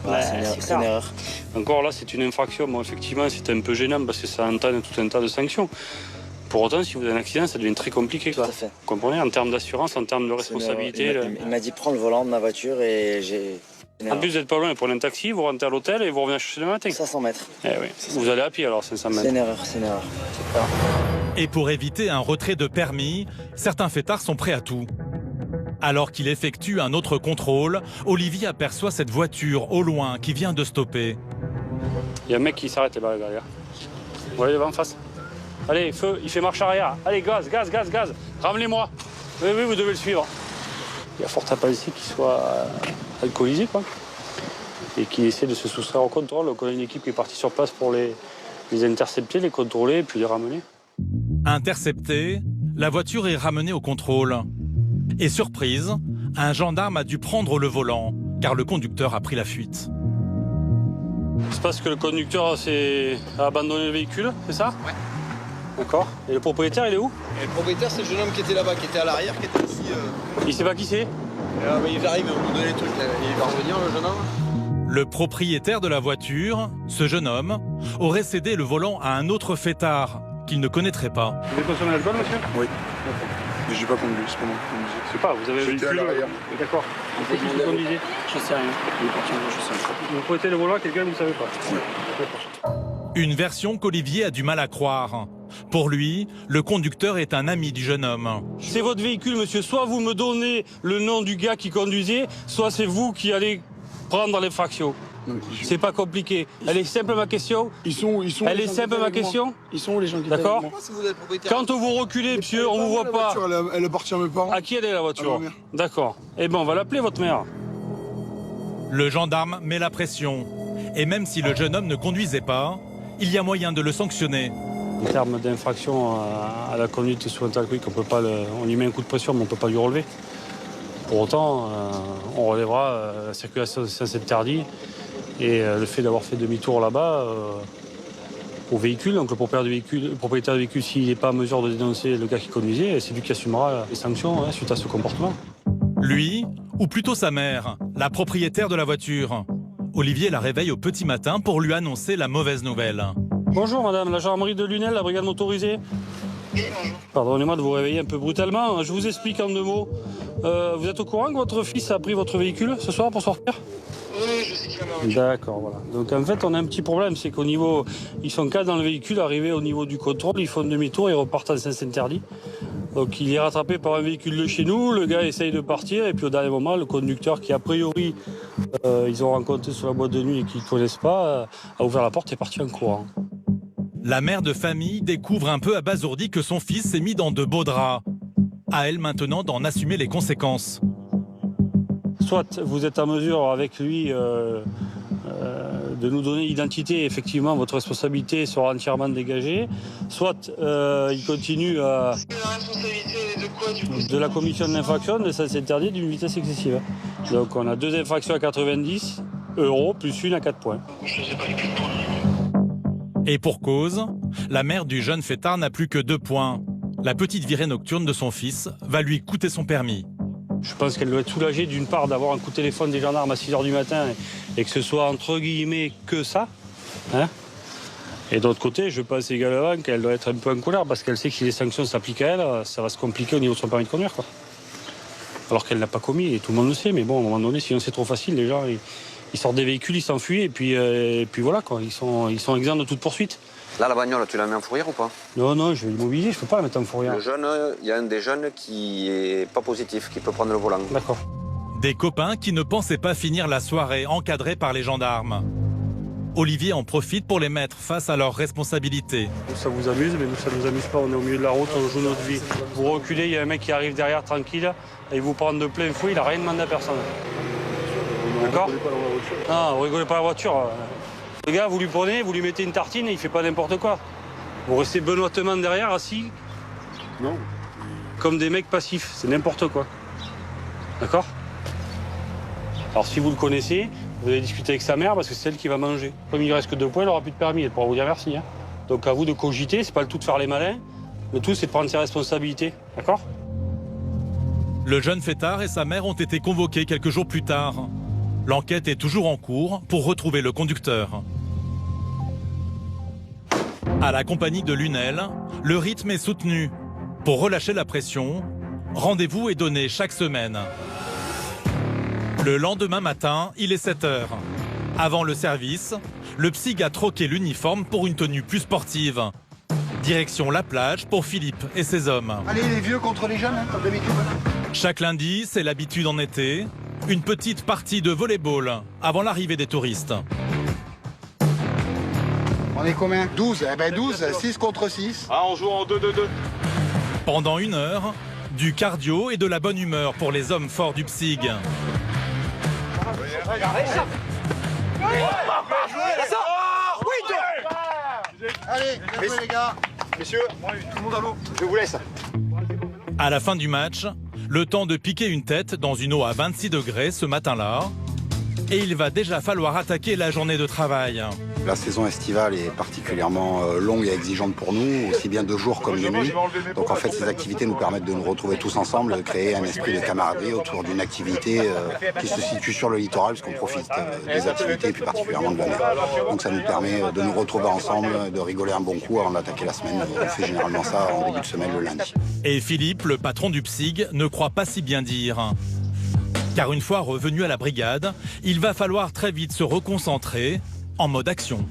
Voilà, c'est une erreur. Encore là, c'est une infraction. Bon, effectivement, c'est un peu gênant parce que ça entraîne tout un tas de sanctions. Pour autant, si vous avez un accident, ça devient très compliqué. Tout à fait. Vous comprenez, en termes d'assurance, en termes de responsabilité. Il m'a dit prends le volant de ma voiture et j'ai... En plus, vous n'êtes pas loin, vous prenez un taxi, vous rentrez à l'hôtel et vous revenez chercher le matin. 500 mètres. Eh oui. Vous allez à pied alors, 500 mètres. C'est une erreur, c'est une erreur. Et pour éviter un retrait de permis, certains fêtards sont prêts à tout. Alors qu'il effectue un autre contrôle, Olivier aperçoit cette voiture au loin qui vient de stopper. Il y a un mec qui s'arrête là-bas derrière. Vous voyez devant en face? Allez, feu, il fait marche arrière. Allez, gaz, gaz, gaz, gaz. Ramenez-moi. Oui, oui, vous devez le suivre. Il y a fort à penser qu'il soit alcoolisé, quoi. Et qu'il essaie de se soustraire au contrôle. Donc on a une équipe qui est partie sur place pour les intercepter, les contrôler et puis les ramener. Interceptée, la voiture est ramenée au contrôle. Et surprise, un gendarme a dû prendre le volant, car le conducteur a pris la fuite. C'est parce que le conducteur a abandonné le véhicule, c'est ça? Ouais. D'accord. Et le propriétaire, il est où? Et le propriétaire, c'est le jeune homme qui était là-bas, qui était à l'arrière, qui était ici. Il sait pas qui c'est? Il arrive, on nous donne les trucs, il va revenir, le jeune homme. Le propriétaire de la voiture, ce jeune homme, aurait cédé le volant à un autre fêtard qu'il ne connaîtrait pas. Vous avez consommé l'alcool, monsieur? Oui. Mais j'ai pas conduit, c'est pas moi qui conduisais. Je sais pas, vous avez un véhicule. D'accord. C'est qui conduisait? Je sais rien. Il est parti en je sais rien. Vous prêtez le volant à quelqu'un que vous ne savez pas? Oui. D'accord. Une version qu'Olivier a du mal à croire. Pour lui, le conducteur est un ami du jeune homme. C'est votre véhicule, monsieur. Soit vous me donnez le nom du gars qui conduisait, soit c'est vous qui allez prendre l'infraction. C'est pas compliqué. Elle est simple ma question. Elle est simple ma question. Ils sont où les gens qui D'accord. propriétaire. Quand vous reculez, monsieur, on vous voit pas. Elle appartient à mes parents. À qui elle est la voiture? À ma mère. D'accord. Eh ben on va l'appeler votre mère. Le gendarme met la pression. Et même si le jeune homme ne conduisait pas, il y a moyen de le sanctionner. En termes d'infraction à la conduite sous alcoolique, on lui met un coup de pression, mais on ne peut pas lui relever. Pour autant, on relèvera la circulation de sens interdit et le fait d'avoir fait demi-tour là-bas au véhicule. Donc le propriétaire du véhicule, s'il n'est pas en mesure de dénoncer le gars qui conduisait, c'est lui qui assumera les sanctions suite à ce comportement. Lui, ou plutôt sa mère, la propriétaire de la voiture. Olivier la réveille au petit matin pour lui annoncer la mauvaise nouvelle. Bonjour madame, la gendarmerie de Lunel, la brigade motorisée. Oui, bonjour. Pardonnez-moi de vous réveiller un peu brutalement. Je vous explique en 2 mots. Vous êtes au courant que votre fils a pris votre véhicule ce soir pour sortir? Oui, je sais qu'il en a. D'accord, voilà. Donc en fait, on a un petit problème, c'est qu'au niveau, ils sont 4 dans le véhicule, arrivés au niveau du contrôle, ils font demi-tour et repartent en sens interdit. Donc il est rattrapé par un véhicule de chez nous, le gars essaye de partir et puis au dernier moment, le conducteur qui a priori, ils ont rencontré sur la boîte de nuit et qu'ils ne connaissent pas, a ouvert la porte et est parti en courant. La mère de famille découvre un peu abasourdie que son fils s'est mis dans de beaux draps. À elle maintenant d'en assumer les conséquences. Soit vous êtes en mesure avec lui de nous donner l'identité, effectivement votre responsabilité sera entièrement dégagée, soit il continue à... La responsabilité de quoi du coup? De la commission de l'infraction, de sens interdit d'une vitesse excessive. Donc on a 2 infractions à 90 € plus une à 4 points. Je sais pas les plus points. Et pour cause, la mère du jeune fêtard n'a plus que 2 points. La petite virée nocturne de son fils va lui coûter son permis. Je pense qu'elle doit être soulagée d'une part d'avoir un coup de téléphone des gendarmes à 6 h du matin et que ce soit entre guillemets que ça. Hein, et d'autre côté, je pense également qu'elle doit être un peu en colère parce qu'elle sait que si les sanctions s'appliquent à elle, ça va se compliquer au niveau de son permis de conduire, quoi. Alors qu'elle n'a pas commis et tout le monde le sait, mais bon, à un moment donné, sinon c'est trop facile, les gens ils sortent des véhicules, ils s'enfuient et puis voilà, quoi. Ils sont exempts de toute poursuite. Là, la bagnole, tu la mets en fourrière ou pas? Non, je vais l'immobiliser, je peux pas la mettre en fourrière. Le jeune, il y a un des jeunes qui est pas positif, qui peut prendre le volant. D'accord. Des copains qui ne pensaient pas finir la soirée encadrés par les gendarmes. Olivier en profite pour les mettre face à leurs responsabilités. Ça vous amuse, mais nous, ça nous amuse pas. On est au milieu de la route, on joue notre vie. Vous reculez, il y a un mec qui arrive derrière tranquille, et il vous prend de plein fouet, il n'a rien demandé à personne. D'accord? Non, vous rigolez pas la voiture. Le gars, vous lui prenez, vous lui mettez une tartine et il fait pas n'importe quoi. Vous restez benoîtement derrière, assis. Non. Comme des mecs passifs, c'est n'importe quoi. D'accord? Alors si vous le connaissez, vous allez discuter avec sa mère parce que c'est elle qui va manger. Comme il ne reste que 2 points, elle n'aura plus de permis, elle pourra vous dire merci. Hein. Donc à vous de cogiter, c'est pas le tout de faire les malins, le tout c'est de prendre ses responsabilités. D'accord? Le jeune fêtard et sa mère ont été convoqués quelques jours plus tard. L'enquête est toujours en cours pour retrouver le conducteur. À la compagnie de Lunel, le rythme est soutenu. Pour relâcher la pression, rendez-vous est donné chaque semaine. Le lendemain matin, il est 7 h. Avant le service, le psyg a troqué l'uniforme pour une tenue plus sportive. Direction la plage pour Philippe et ses hommes. Allez, les vieux contre les jeunes, hein, comme d'habitude. Chaque lundi, c'est l'habitude en été, une petite partie de volley-ball avant l'arrivée des touristes. On est combien? 12. Eh ben 12, 6 contre 6. Ah, on joue en 2-2-2. Pendant 1 heure, du cardio et de la bonne humeur pour les hommes forts du PSIG. Allez, jouez les gars. Messieurs, tout le monde à l'eau. Je vous laisse. À la fin du match, le temps de piquer une tête dans une eau à 26 degrés ce matin-là. Et il va déjà falloir attaquer la journée de travail. La saison estivale est particulièrement longue et exigeante pour nous, aussi bien de jour comme de nuit. Donc en fait, ces activités nous permettent de nous retrouver tous ensemble, de créer un esprit de camaraderie autour d'une activité qui se situe sur le littoral, puisqu'on profite des activités, et puis particulièrement de la mer. Donc ça nous permet de nous retrouver ensemble, de rigoler un bon coup avant d'attaquer la semaine. On fait généralement ça en début de semaine le lundi. Et Philippe, le patron du PSIG, ne croit pas si bien dire. Car une fois revenu à la brigade, il va falloir très vite se reconcentrer en mode action.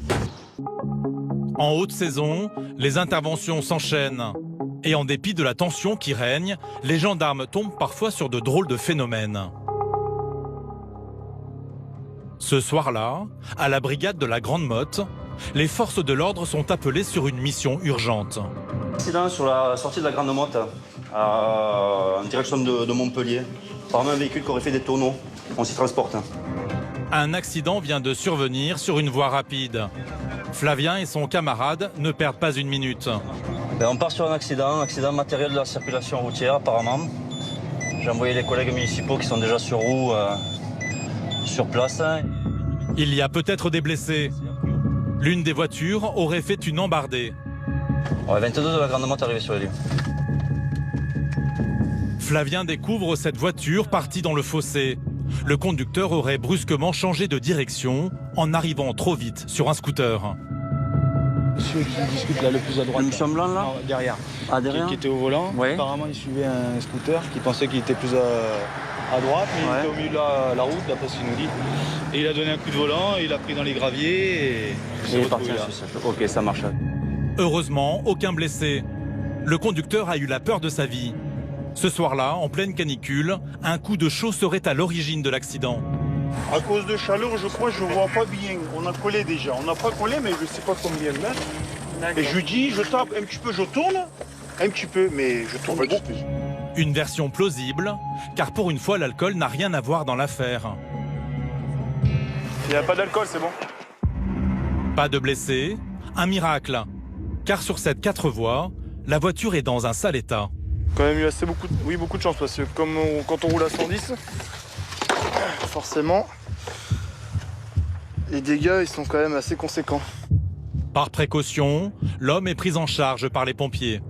En haute saison, les interventions s'enchaînent. Et en dépit de la tension qui règne, les gendarmes tombent parfois sur de drôles de phénomènes. Ce soir-là, à la brigade de la Grande Motte, les forces de l'ordre sont appelées sur une mission urgente. Accident sur la sortie de la Grande Motte, en direction de Montpellier. Apparemment un véhicule qui aurait fait des tonneaux. On s'y transporte. Un accident vient de survenir sur une voie rapide. Flavien et son camarade ne perdent pas une minute. On part sur un accident matériel de la circulation routière apparemment. J'ai envoyé les collègues municipaux qui sont déjà sur roue sur place. Il y a peut-être des blessés. L'une des voitures aurait fait une embardée. 22 de la Grande Motte arrivée sur les lieux. Flavien découvre cette voiture partie dans le fossé. Le conducteur aurait brusquement changé de direction en arrivant trop vite sur un scooter. Monsieur qui discute là le plus à droite. Le monsieur blanc là non, derrière. Ah, derrière qui était au volant. Ouais. Apparemment il suivait un scooter qui pensait qu'il était plus à droite, mais il était au milieu de la route, d'après ce qu'il nous dit. Et il a donné un coup de volant, il a pris dans les graviers et il est parti. Ok, ça marche. Heureusement, aucun blessé. Le conducteur a eu la peur de sa vie. Ce soir-là, en pleine canicule, un coup de chaud serait à l'origine de l'accident. À cause de chaleur, je crois, je ne vois pas bien. On a collé déjà. On n'a pas collé, mais je ne sais pas combien de mètres. Et je lui dis, je tape un petit peu, je tourne, un petit peu, mais je tourne beaucoup. Une version plausible, car pour une fois, l'alcool n'a rien à voir dans l'affaire. Il n'y a pas d'alcool, c'est bon. Pas de blessés, un miracle. Car sur cette 4 voies, la voiture est dans un sale état. Quand même eu beaucoup de chance parce que quand on roule à 110, forcément, les dégâts ils sont quand même assez conséquents. Par précaution, l'homme est pris en charge par les pompiers.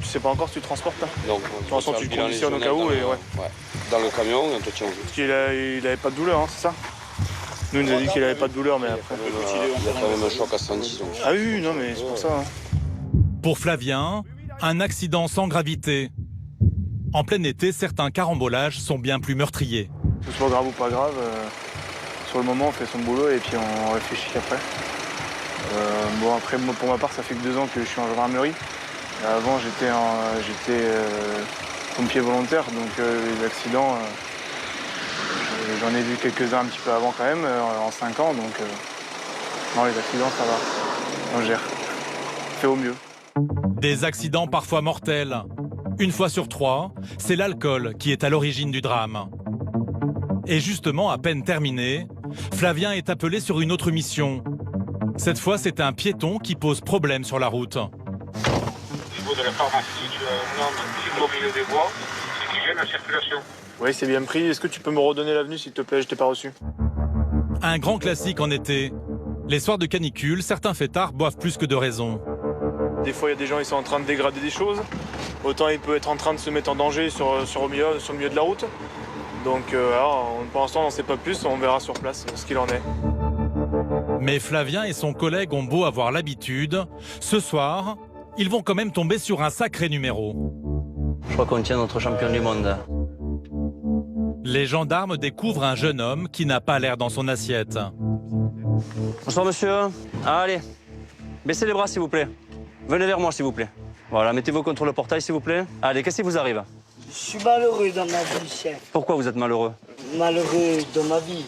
Tu sais pas encore si tu transportes là? Non. De toute façon, tu conditionnes au cas où et ouais. Dans le camion, on te tient au jeu. Parce qu'il avait pas de douleur, hein, c'est ça? Nous, il nous a dit qu'il avait pas de douleur, mais après... Il a quand même un choc à 110. Donc. Ah oui, non, mais c'est pour ça. Hein. Pour Flavien, un accident sans gravité. En plein été, certains carambolages sont bien plus meurtriers. Que ce soit grave ou pas grave, sur le moment, on fait son boulot et puis on réfléchit après. Bon, après, moi, pour ma part, ça fait que 2 ans que je suis en gendarmerie. Avant, j'étais pompier volontaire, donc les accidents, j'en ai vu quelques-uns un petit peu avant quand même, en 5 ans, donc non, les accidents, ça va, on gère, on fait au mieux. Des accidents parfois mortels. Une fois sur 3, c'est l'alcool qui est à l'origine du drame. Et justement, à peine terminé, Flavien est appelé sur une autre mission. Cette fois, c'est un piéton qui pose problème sur la route. Au niveau de la pharmacie, tu as un homme au milieu des voies qui gêne la circulation. Oui, c'est bien pris. Est-ce que tu peux me redonner l'avenue, s'il te plaît? Je t'ai pas reçu. Un grand classique en été. Les soirs de canicule, certains fêtards boivent plus que de raison. Des fois, il y a des gens qui sont en train de dégrader des choses. Autant il peut être en train de se mettre en danger sur le milieu de la route. Donc pour l'instant, on n'en sait pas plus. On verra sur place ce qu'il en est. Mais Flavien et son collègue ont beau avoir l'habitude. Ce soir, ils vont quand même tomber sur un sacré numéro. Je crois qu'on tient notre champion du monde. Les gendarmes découvrent un jeune homme qui n'a pas l'air dans son assiette. Bonsoir monsieur. Allez, baissez les bras s'il vous plaît. Venez vers moi s'il vous plaît. Voilà, mettez-vous contre le portail s'il vous plaît. Allez, qu'est-ce qui vous arrive? Je suis malheureux dans ma vie, chef. Pourquoi vous êtes malheureux? Malheureux dans ma vie.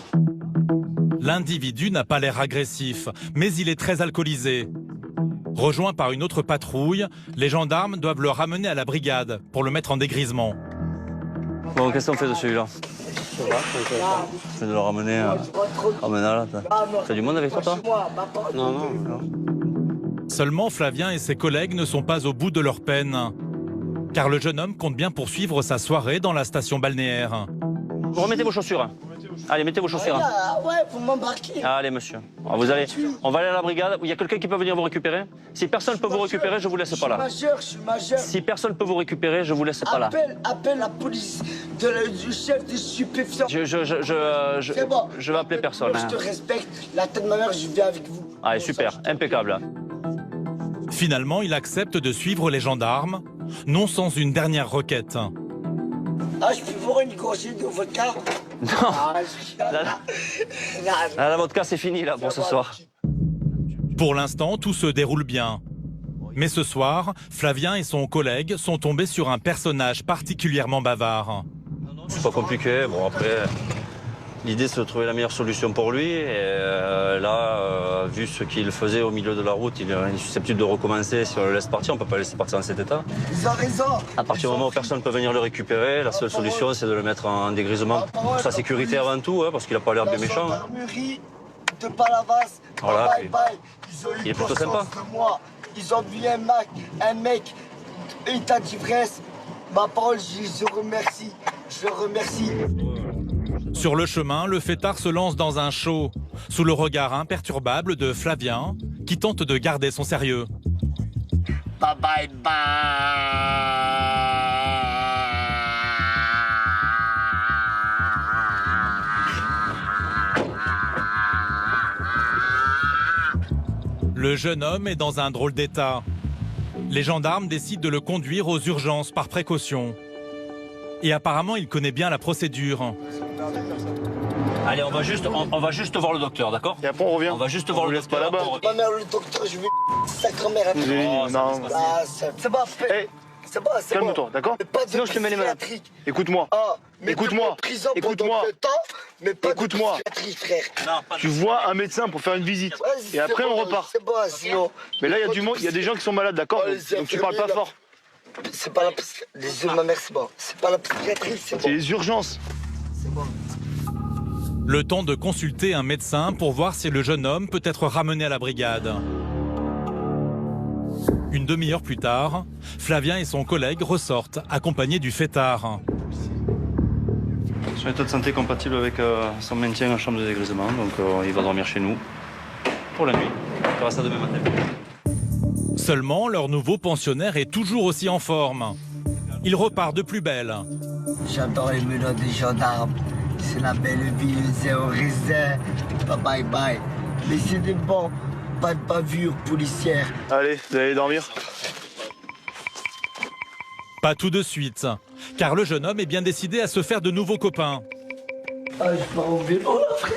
L'individu n'a pas l'air agressif, mais il est très alcoolisé. Rejoint par une autre patrouille, les gendarmes doivent le ramener à la brigade pour le mettre en dégrisement. Bon, qu'est-ce qu'on fait de celui-là? Je vais le ramener à là. T'as du monde avec toi, Non. Seulement, Flavien et ses collègues ne sont pas au bout de leur peine. Car le jeune homme compte bien poursuivre sa soirée dans la station balnéaire. Vous remettez vos chaussures. Allez, mettez vos chaussures. Ouais, vous m'embarquez. Allez, monsieur. On va aller à la brigade. Il y a quelqu'un qui peut venir vous récupérer? Si personne ne peut vous récupérer, je vous laisse pas là. Je suis majeur. Si personne ne peut vous récupérer, je vous laisse pas là. Appelle la police du chef des stupéfiants. Je vais appeler personne. Je te respecte. La tête de ma mère, je viens avec vous. Allez, super. Impeccable. Finalement, il accepte de suivre les gendarmes, non sans une dernière requête. Ah, je peux voir une gorgée de vodka? Non. La vodka, c'est fini là pour ce soir. Pour l'instant, tout se déroule bien. Mais ce soir, Flavien et son collègue sont tombés sur un personnage particulièrement bavard. C'est pas compliqué. Bon, après, l'idée c'est de trouver la meilleure solution pour lui. Et là, vu ce qu'il faisait au milieu de la route, il est susceptible de recommencer. Si on le laisse partir, on peut pas le laisser partir dans cet état. Ils ont raison. À partir du moment où personne ne peut venir le récupérer, la seule solution c'est de le mettre en dégrisement. Pour sa sécurité avant tout, hein, parce qu'il a pas l'air bien méchant. De Palavas, voilà, bye bye. Il est plutôt sympa. Ils ont vu un mec, état d'ivresse. Ma parole, je remercie. Je le remercie. Sur le chemin, le fêtard se lance dans un show, sous le regard imperturbable de Flavien, qui tente de garder son sérieux. Bye bye bye. Le jeune homme est dans un drôle d'état. Les gendarmes décident de le conduire aux urgences par précaution. Et apparemment, il connaît bien la procédure. Allez, on va juste voir le docteur, d'accord? Et après on revient. On va juste voir le docteur. Pas là-bas. Ma mère, le docteur, je vais sa grand-mère. Non. C'est pas fait. C'est pas, c'est calme-toi, bon. d'accord? Sinon je te mets les mains. Écoute-moi. Écoute-moi. Écoute-moi. Écoute-moi. Tu vois un médecin pour faire une visite. Et après on repart. C'est bon, sinon. Mais là il y a du monde, il y a des gens qui sont malades, d'accord? Donc tu parles pas fort. C'est pas la les yeux de ma mère, c'est bon. C'est pas la psychiatrie, c'est bon. C'est les urgences. C'est bon. Le temps de consulter un médecin pour voir si le jeune homme peut être ramené à la brigade. Une demi-heure plus tard, Flavien et son collègue ressortent, accompagnés du fêtard. Son état de santé compatible avec son maintien en chambre de dégrisement, donc il va dormir chez nous pour la nuit. On fera ça demain matin. Seulement, leur nouveau pensionnaire est toujours aussi en forme. Il repart de plus belle. J'adore les menottes des gendarmes. C'est la belle vie, le zéro raisin. Bye bye. Mais c'est des bons. Pas de bavure policière. Allez, vous allez dormir. Pas tout de suite, car le jeune homme est bien décidé à se faire de nouveaux copains. Ah, je pars au vélo là, frère.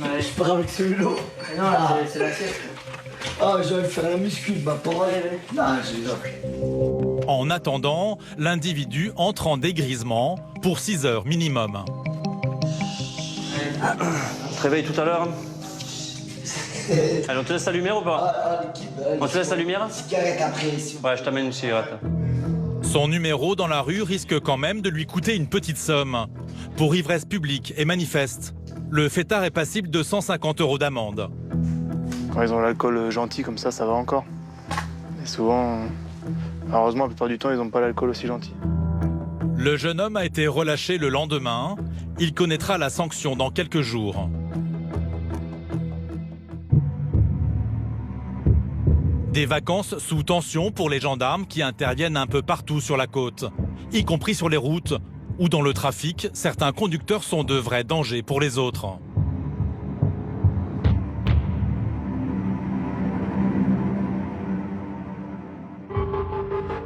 Ouais. Je pars avec ce vélo. Non, c'est la sieste. Ah, je vais faire la muscu, ma parole. Non, je... En attendant, l'individu entre en dégrisement pour 6 heures minimum. On te réveille tout à l'heure. Allez, on te laisse la lumière ou pas? On te laisse la lumière? Cigarette après. Ouais, je t'amène une cigarette. Son numéro dans la rue risque quand même de lui coûter une petite somme. Pour ivresse publique et manifeste, le fêtard est passible de 150 € d'amende. Quand ils ont l'alcool gentil comme ça va encore. Et souvent, heureusement, la plupart du temps, ils n'ont pas l'alcool aussi gentil. Le jeune homme a été relâché le lendemain. Il connaîtra la sanction dans quelques jours. Des vacances sous tension pour les gendarmes qui interviennent un peu partout sur la côte, y compris sur les routes, où dans le trafic, certains conducteurs sont de vrais dangers pour les autres.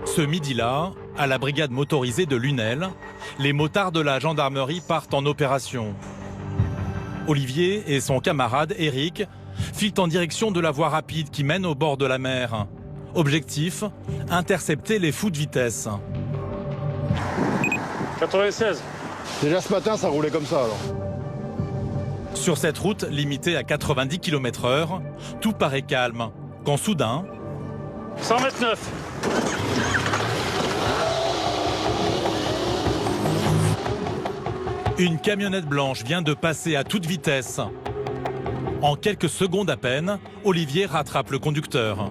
Ce midi-là, à la brigade motorisée de Lunel, les motards de la gendarmerie partent en opération. Olivier et son camarade Eric filent en direction de la voie rapide qui mène au bord de la mer. Objectif, intercepter les fous de vitesse. 96. Déjà ce matin, ça roulait comme ça alors. Sur cette route limitée à 90 km/h, tout paraît calme, quand soudain... 129. Une camionnette blanche vient de passer à toute vitesse. En quelques secondes à peine, Olivier rattrape le conducteur.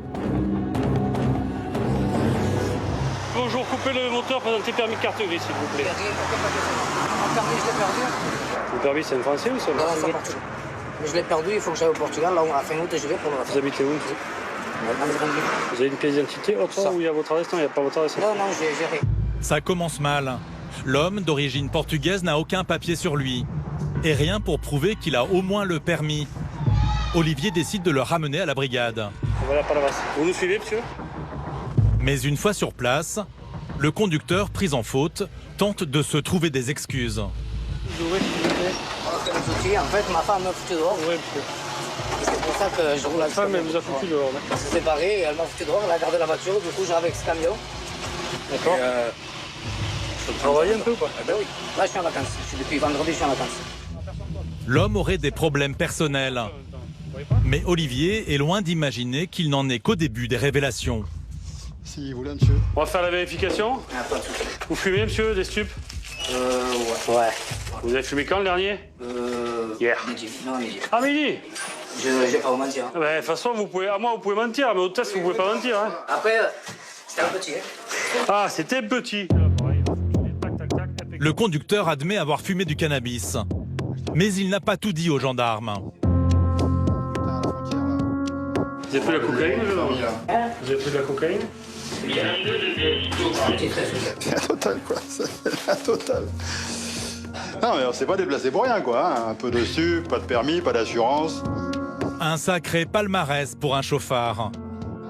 Bonjour, coupez le moteur, présentez permis de carte grise, s'il vous plaît. Mon permis, je l'ai perdu. Le permis, c'est un français ou c'est un Non, portugais? c'est un portugais. Mais je l'ai perdu, il faut que j'aille au Portugal. Là, à fin août, je vais pour le refaire. Vous habitez où? Vous avez une pièce d'identité autre où il y a votre adresse? Non, il n'y a pas votre adresse. Non, j'ai rien. Ça commence mal. L'homme d'origine portugaise n'a aucun papier sur lui. Et rien pour prouver qu'il a au moins le permis. Olivier décide de le ramener à la brigade. Voilà, pas la race. Vous nous suivez, monsieur? Mais une fois sur place, le conducteur, pris en faute, tente de se trouver des excuses. En fait, ma femme m'a foutu dehors. Oui, c'est pour ça que je roule à la femme, elle vous a foutu dehors. On s'est séparés, elle m'a foutu dehors, elle a gardé la voiture, du coup, j'arrive avec ce camion. D'accord. Vous travaillez un peu ou pas? Ben oui. Là, je suis en vacances. Depuis vendredi, je suis en vacances. L'homme aurait des problèmes personnels. Mais Olivier est loin d'imaginer qu'il n'en est qu'au début des révélations. Si vous voulez, monsieur. On va faire la vérification. Vous fumez, monsieur, des stupes? Ouais. Vous avez fumé quand le dernier? Hier. Midi. Non, midi. Ah, midi? Je vais pas vous mentir. De toute façon, vous pouvez, à moi, vous pouvez mentir, mais au test, vous pouvez pas mentir. Hein. Après, c'était un petit. Hein. Ah, c'était petit. Le conducteur admet avoir fumé du cannabis. Mais il n'a pas tout dit aux gendarmes. Vous avez pris la cocaïne, Vous avez pris de la cocaïne? C'est la totale, quoi. C'est la totale. Non, mais on s'est pas déplacé pour rien, quoi. Hein. Un peu de sup, pas de permis, pas d'assurance. Un sacré palmarès pour un chauffard.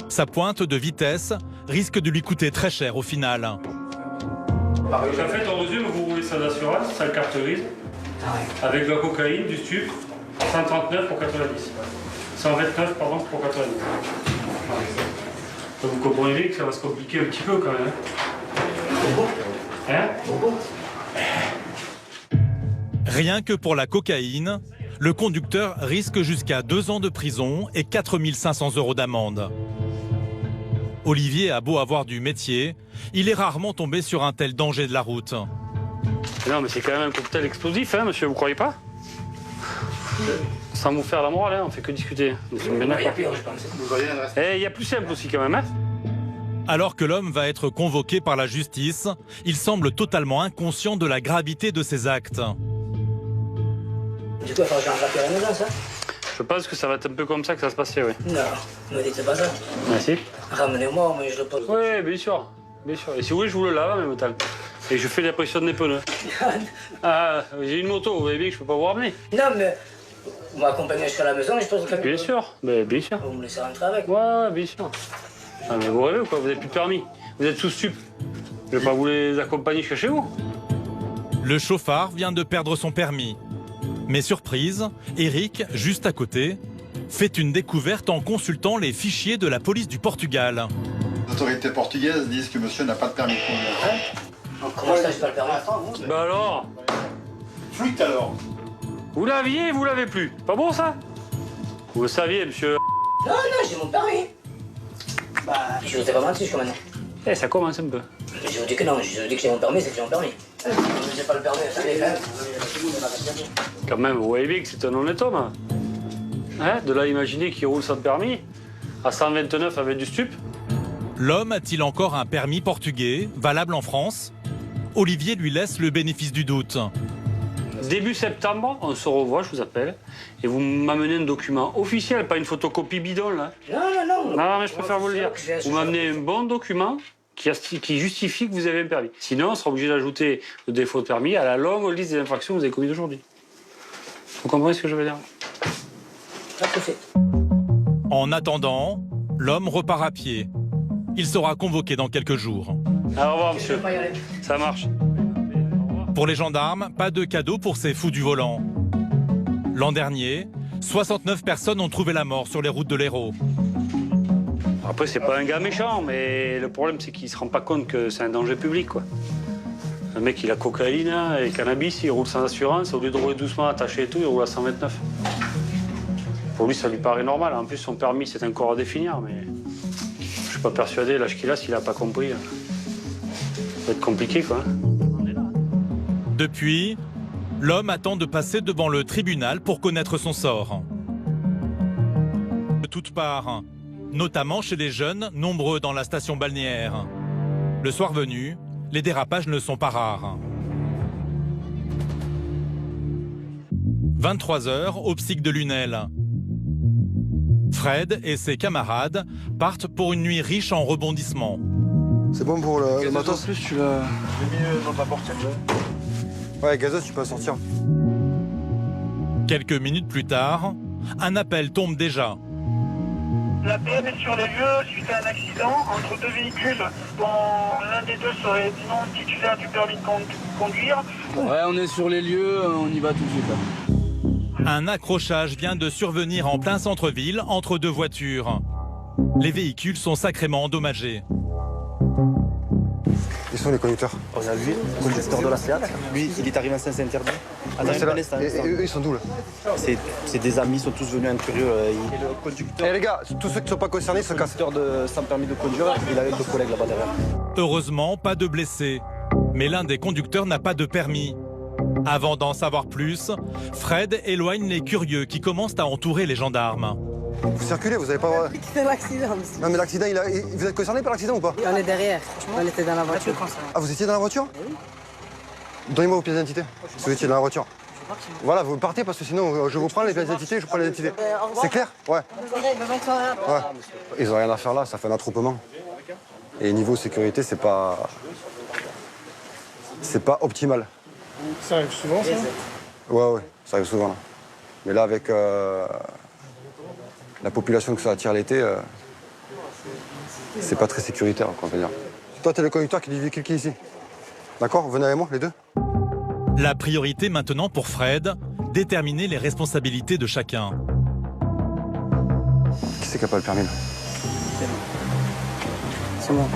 Sa pointe de vitesse risque de lui coûter très cher au final. En fait, en résume, vous roulez sans assurance, sans carte grise, avec de la cocaïne, du stup, 139 pour 90. 129, pardon, pour 90. Vous comprenez que ça va se compliquer un petit peu quand même. Hein? Rien que pour la cocaïne, le conducteur risque jusqu'à 2 ans de prison et 4 500 € d'amende. Olivier a beau avoir du métier, il est rarement tombé sur un tel danger de la route. Non, mais c'est quand même un cocktail explosif, hein, monsieur, vous croyez pas? Sans vous faire la morale, hein, on fait que discuter. Nous sommes bien d'accord. Et il y a plus simple aussi quand même, hein. Alors que l'homme va être convoqué par la justice, il semble totalement inconscient de la gravité de ses actes. Du coup, il faut que j'en rappelle à la maison, ça? Je pense que ça va être un peu comme ça que ça se passait, oui. Non, ne me dites pas ça. Merci. Ramenez-moi, mais je le pose. Oui, bien sûr. Bien sûr. Et si vous voulez, je vous le lave en même temps. Et je fais la pression des pneus. Ah, j'ai une moto, vous voyez bien que je peux pas vous ramener. Non, mais vous m'accompagnez jusqu'à la maison et je pose le camion. Bien sûr, mais bien sûr. Vous me laissez rentrer avec. Ouais, bien sûr. Ah, mais vous rêvez ou quoi? Vous n'avez plus de permis. Vous êtes sous stup. Je vais pas vous les accompagner jusqu'à chez vous. Le chauffard vient de perdre son permis. Mais surprise, Eric, juste à côté, fait une découverte en consultant les fichiers de la police du Portugal. Les autorités portugaises disent que monsieur n'a pas de permis de conduire. Comment ça, je pas le permis? Bah alors? Flûte alors. Vous l'aviez, vous l'avez plus. Pas bon ça? Vous le saviez, monsieur? Non, non, j'ai mon permis. Bah, je vous ai pas menti jusqu'à maintenant. Eh, ça commence un peu. Je vous dis que non, je vous dis que j'ai mon permis, c'est que j'ai mon permis. J'ai pas le permis, attendez, quand même. Quand même, vous voyez bien que c'est un honnête homme. Hein? De là à imaginer qu'il roule sans permis, à 129 avec du stup. L'homme a-t-il encore un permis portugais, valable en France? Olivier lui laisse le bénéfice du doute. Début septembre, on se revoit, je vous appelle, et vous m'amenez un document officiel, pas une photocopie bidon, là. Non, non, non. Non, mais je préfère vous le dire. Vous m'amenez un bon document qui justifie que vous avez un permis. Sinon, on sera obligé d'ajouter le défaut de permis à la longue liste des infractions que vous avez commises aujourd'hui. Vous comprenez ce que je veux dire? En attendant, l'homme repart à pied. Il sera convoqué dans quelques jours. Au revoir, monsieur. Ça marche. Pour les gendarmes, pas de cadeau pour ces fous du volant. L'an dernier, 69 personnes ont trouvé la mort sur les routes de l'Hérault. Après, c'est pas un gars méchant, mais le problème, c'est qu'il se rend pas compte que c'est un danger public, quoi. Le mec, il a cocaïne et cannabis, il roule sans assurance. Au lieu de rouler doucement, attaché et tout, il roule à 129. Pour lui, ça lui paraît normal. En plus, son permis, c'est encore à définir, mais je suis pas persuadé, l'âge qu'il a, s'il a pas compris. Ça va être compliqué, quoi. Depuis, l'homme attend de passer devant le tribunal pour connaître son sort. De toutes parts, notamment chez les jeunes, nombreux dans la station balnéaire. Le soir venu, les dérapages ne sont pas rares. 23h au psych de Lunel. Fred et ses camarades partent pour une nuit riche en rebondissements. C'est bon pour le matos? En plus, tu l'as... J'ai mis dans ta portière. Ouais, gazeuse, tu peux sortir. Quelques minutes plus tard, un appel tombe déjà. La PM est sur les lieux suite à un accident entre deux véhicules dont l'un des deux serait non titulaire du permis de conduire. Ouais, on est sur les lieux, on y va tout de suite. Là. Un accrochage vient de survenir en plein centre-ville entre deux voitures. Les véhicules sont sacrément endommagés. Ils sont les conducteurs. On a vu le conducteur de la Seat. Lui, il est arrivé en sens interdit. Attends, et eux, ils sont d'où là? C'est des amis, ils sont tous venus incurieux. Et le conducteur. Et les gars, tous ceux qui ne sont pas concernés se cassent. Le conducteur sans permis de conduire, il est avec deux collègues là-bas derrière. Heureusement, pas de blessés. Mais l'un des conducteurs n'a pas de permis. Avant d'en savoir plus, Fred éloigne les curieux qui commencent à entourer les gendarmes. Vous circulez, vous n'avez pas... C'est l'accident. Non mais l'accident, vous êtes concerné par l'accident ou pas? On est derrière, on était dans la voiture. Ah, vous étiez dans la voiture? Oui. Donnez-moi vos pièces d'identité, si vous étiez dans la voiture. Voilà, vous partez parce que sinon je vous prends les pièces d'identité, je prends les identités. C'est clair? Ouais. Ouais. Ils n'ont rien à faire là, ça fait un attroupement. Et niveau sécurité, c'est pas optimal. Ça arrive souvent, ça? Ouais, ça arrive souvent là. Mais là, avec la population que ça attire l'été, c'est pas très sécuritaire, quoi, on peut dire. Toi, t'es le conducteur qui dit véhicule qui est ici. D'accord? Venez avec moi, les deux. La priorité maintenant pour Fred, déterminer les responsabilités de chacun. Qui c'est qui n'a pas le permis là? C'est moi.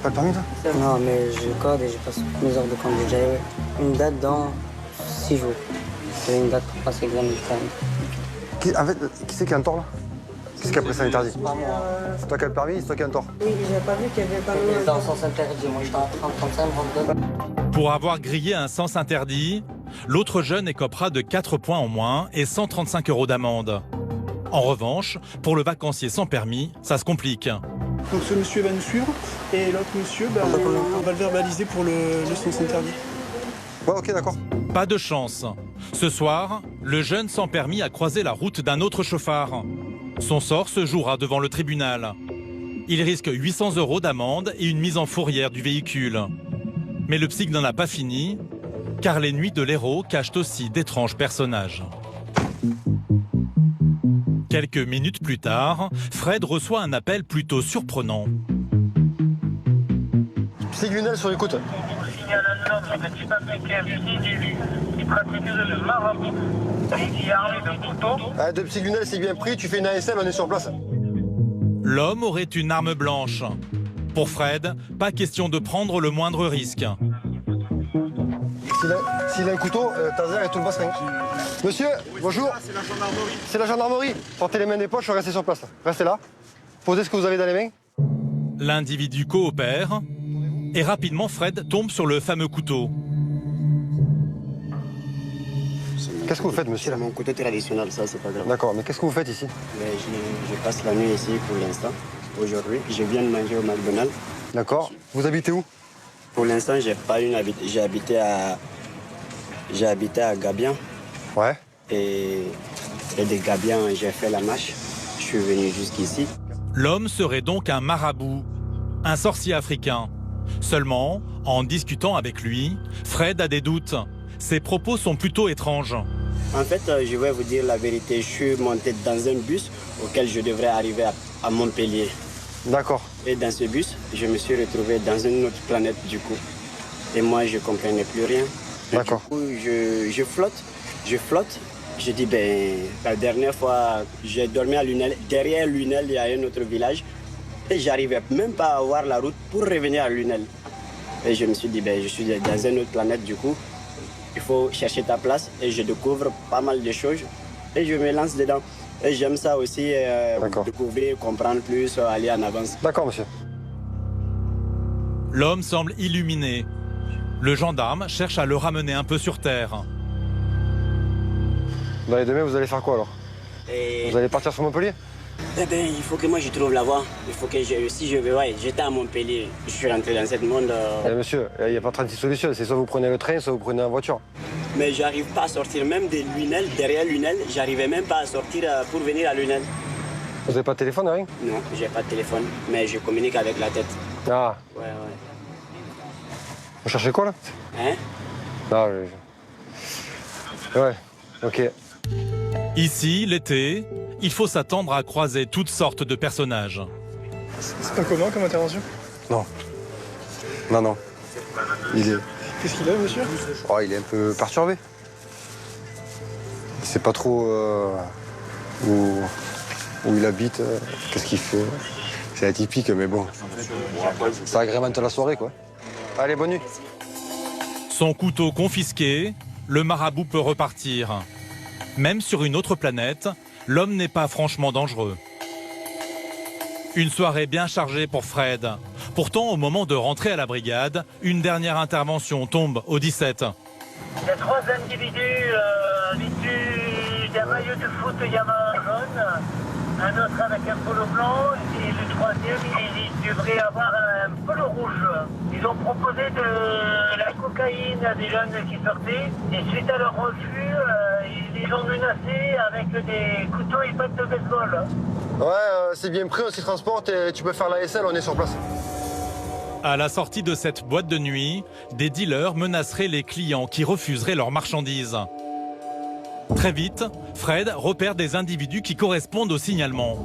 Pas le permis toi? Non, mais je code et je passe mes heures de conduite. J'avais une date dans 6 jours. J'avais une date pour passer l'examen du permis. En fait, qui c'est qui a un tort là? Qu'est-ce qui a pris ça interdit? C'est toi qui as le permis, c'est toi qui as un tort. Oui, j'ai pas vu qu'il y avait pas le... dans le sens interdit. Moi, j'étais en 30-35, 32. Pour avoir grillé un sens interdit, l'autre jeune écopera de 4 points en moins et 135 € d'amende. En revanche, pour le vacancier sans permis, ça se complique. Donc ce monsieur va nous suivre et l'autre monsieur, on va le verbaliser pour le sens interdit. Ouais, ok, d'accord. Pas de chance. Ce soir, le jeune sans permis a croisé la route d'un autre chauffard. Son sort se jouera devant le tribunal. Il risque 800 € d'amende et une mise en fourrière du véhicule. Mais le psych n'en a pas fini, car les nuits de l'Hérault cachent aussi d'étranges personnages. Quelques minutes plus tard, Fred reçoit un appel plutôt surprenant. Psych Lunel sur l'écoute. Signale un homme de type africain qui pratique le marabout et qui est armé d'un couteau. Ah, de Psych Lunel, c'est bien pris, tu fais une ASM, on est sur place. L'homme aurait une arme blanche. Pour Fred, pas question de prendre le moindre risque. S'il a un couteau, Taser et tout le bassin. Monsieur, bonjour. C'est la gendarmerie. C'est la gendarmerie. Portez les mains des poches, restez sur place. Restez là. Posez ce que vous avez dans les mains. L'individu coopère et rapidement Fred tombe sur le fameux couteau. Qu'est-ce que vous faites, monsieur? C'est mon couteau traditionnel, ça, c'est pas grave. D'accord, mais qu'est-ce que vous faites ici? Je passe la nuit ici pour l'instant. Aujourd'hui, je viens de manger au McDonald's. D'accord. Vous habitez où? Pour l'instant, j'ai pas une habité. J'ai habité à Gabian. Ouais. Et de Gabian, j'ai fait la marche. Je suis venu jusqu'ici. L'homme serait donc un marabout, un sorcier africain. Seulement, en discutant avec lui, Fred a des doutes. Ses propos sont plutôt étranges. En fait, je vais vous dire la vérité. Je suis monté dans un bus auquel je devrais arriver à Montpellier. D'accord. Et dans ce bus, je me suis retrouvé dans une autre planète du coup. Et moi, je ne comprenais plus rien. D'accord. Du coup, je flotte. Je dis, la dernière fois, j'ai dormi à Lunel. Derrière Lunel, il y a un autre village. Et j'arrivais même pas à voir la route pour revenir à Lunel. Et je me suis dit, je suis dans une autre planète du coup. Il faut chercher ta place. Et je découvre pas mal de choses. Et je me lance dedans. Et j'aime ça aussi, découvrir, comprendre plus, aller en avance. D'accord, monsieur. L'homme semble illuminé. Le gendarme cherche à le ramener un peu sur terre. Dans les 2 mai, vous allez faire quoi alors? Vous allez partir sur Montpellier? Il faut que moi je trouve la voie. Il faut que si je veux, j'étais à Montpellier. Je suis rentré dans ce monde. Monsieur, il n'y a pas 36 solutions. C'est soit vous prenez le train, soit vous prenez la voiture. mais j'arrive pas à sortir même des Lunel, derrière Lunel, j'arrivais même pas à sortir pour venir à Lunel. Vous avez pas de téléphone, rien? Non, j'ai pas de téléphone, mais je communique avec la tête. Ah. Ouais. Vous cherchez quoi là? Hein? Non, ouais, ok. Ici, l'été, il faut s'attendre à croiser toutes sortes de personnages. C'est pas commun comme intervention? Non. Non. Il est... Qu'est-ce qu'il a, monsieur? Oh, il est un peu perturbé. Il sait pas trop où il habite, qu'est-ce qu'il fait. C'est atypique, mais bon. Ça agrémente la soirée, quoi. Allez, bonne nuit. Son couteau confisqué, le marabout peut repartir. Même sur une autre planète, l'homme n'est pas franchement dangereux. Une soirée bien chargée pour Fred. Pourtant, au moment de rentrer à la brigade, une dernière intervention tombe au 17. Il y a 3 individus vêtus d'un maillot de foot Yamaha jaune, un autre avec un polo blanc et le troisième, il devrait avoir un polo rouge. Ils ont proposé de la cocaïne à des jeunes qui sortaient et suite à leur refus, ils les ont menacés avec des couteaux et pattes de baseball. Ouais, c'est bien pris, on s'y transporte et tu peux faire la SL, on est sur place. À la sortie de cette boîte de nuit, des dealers menaceraient les clients qui refuseraient leurs marchandises. Très vite, Fred repère des individus qui correspondent au signalement.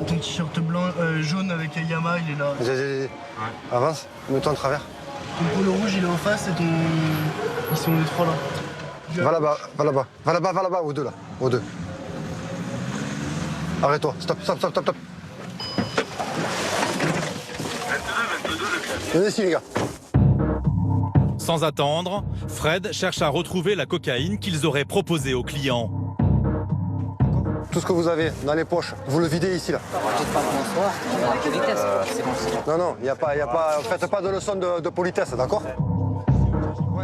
Ton t-shirt blanc, jaune avec Yamaha, il est là. Vas-y. Avance, mets-toi en travers. Ton polo rouge, il est en face et ton... Ils sont les 3 là. Va là-bas, aux deux là, aux deux. Arrête-toi, stop. Venez ici les gars. Sans attendre, Fred cherche à retrouver la cocaïne qu'ils auraient proposée aux clients. Tout ce que vous avez dans les poches, vous le videz ici là. Non, y a pas, faites pas de leçon de politesse, d'accord?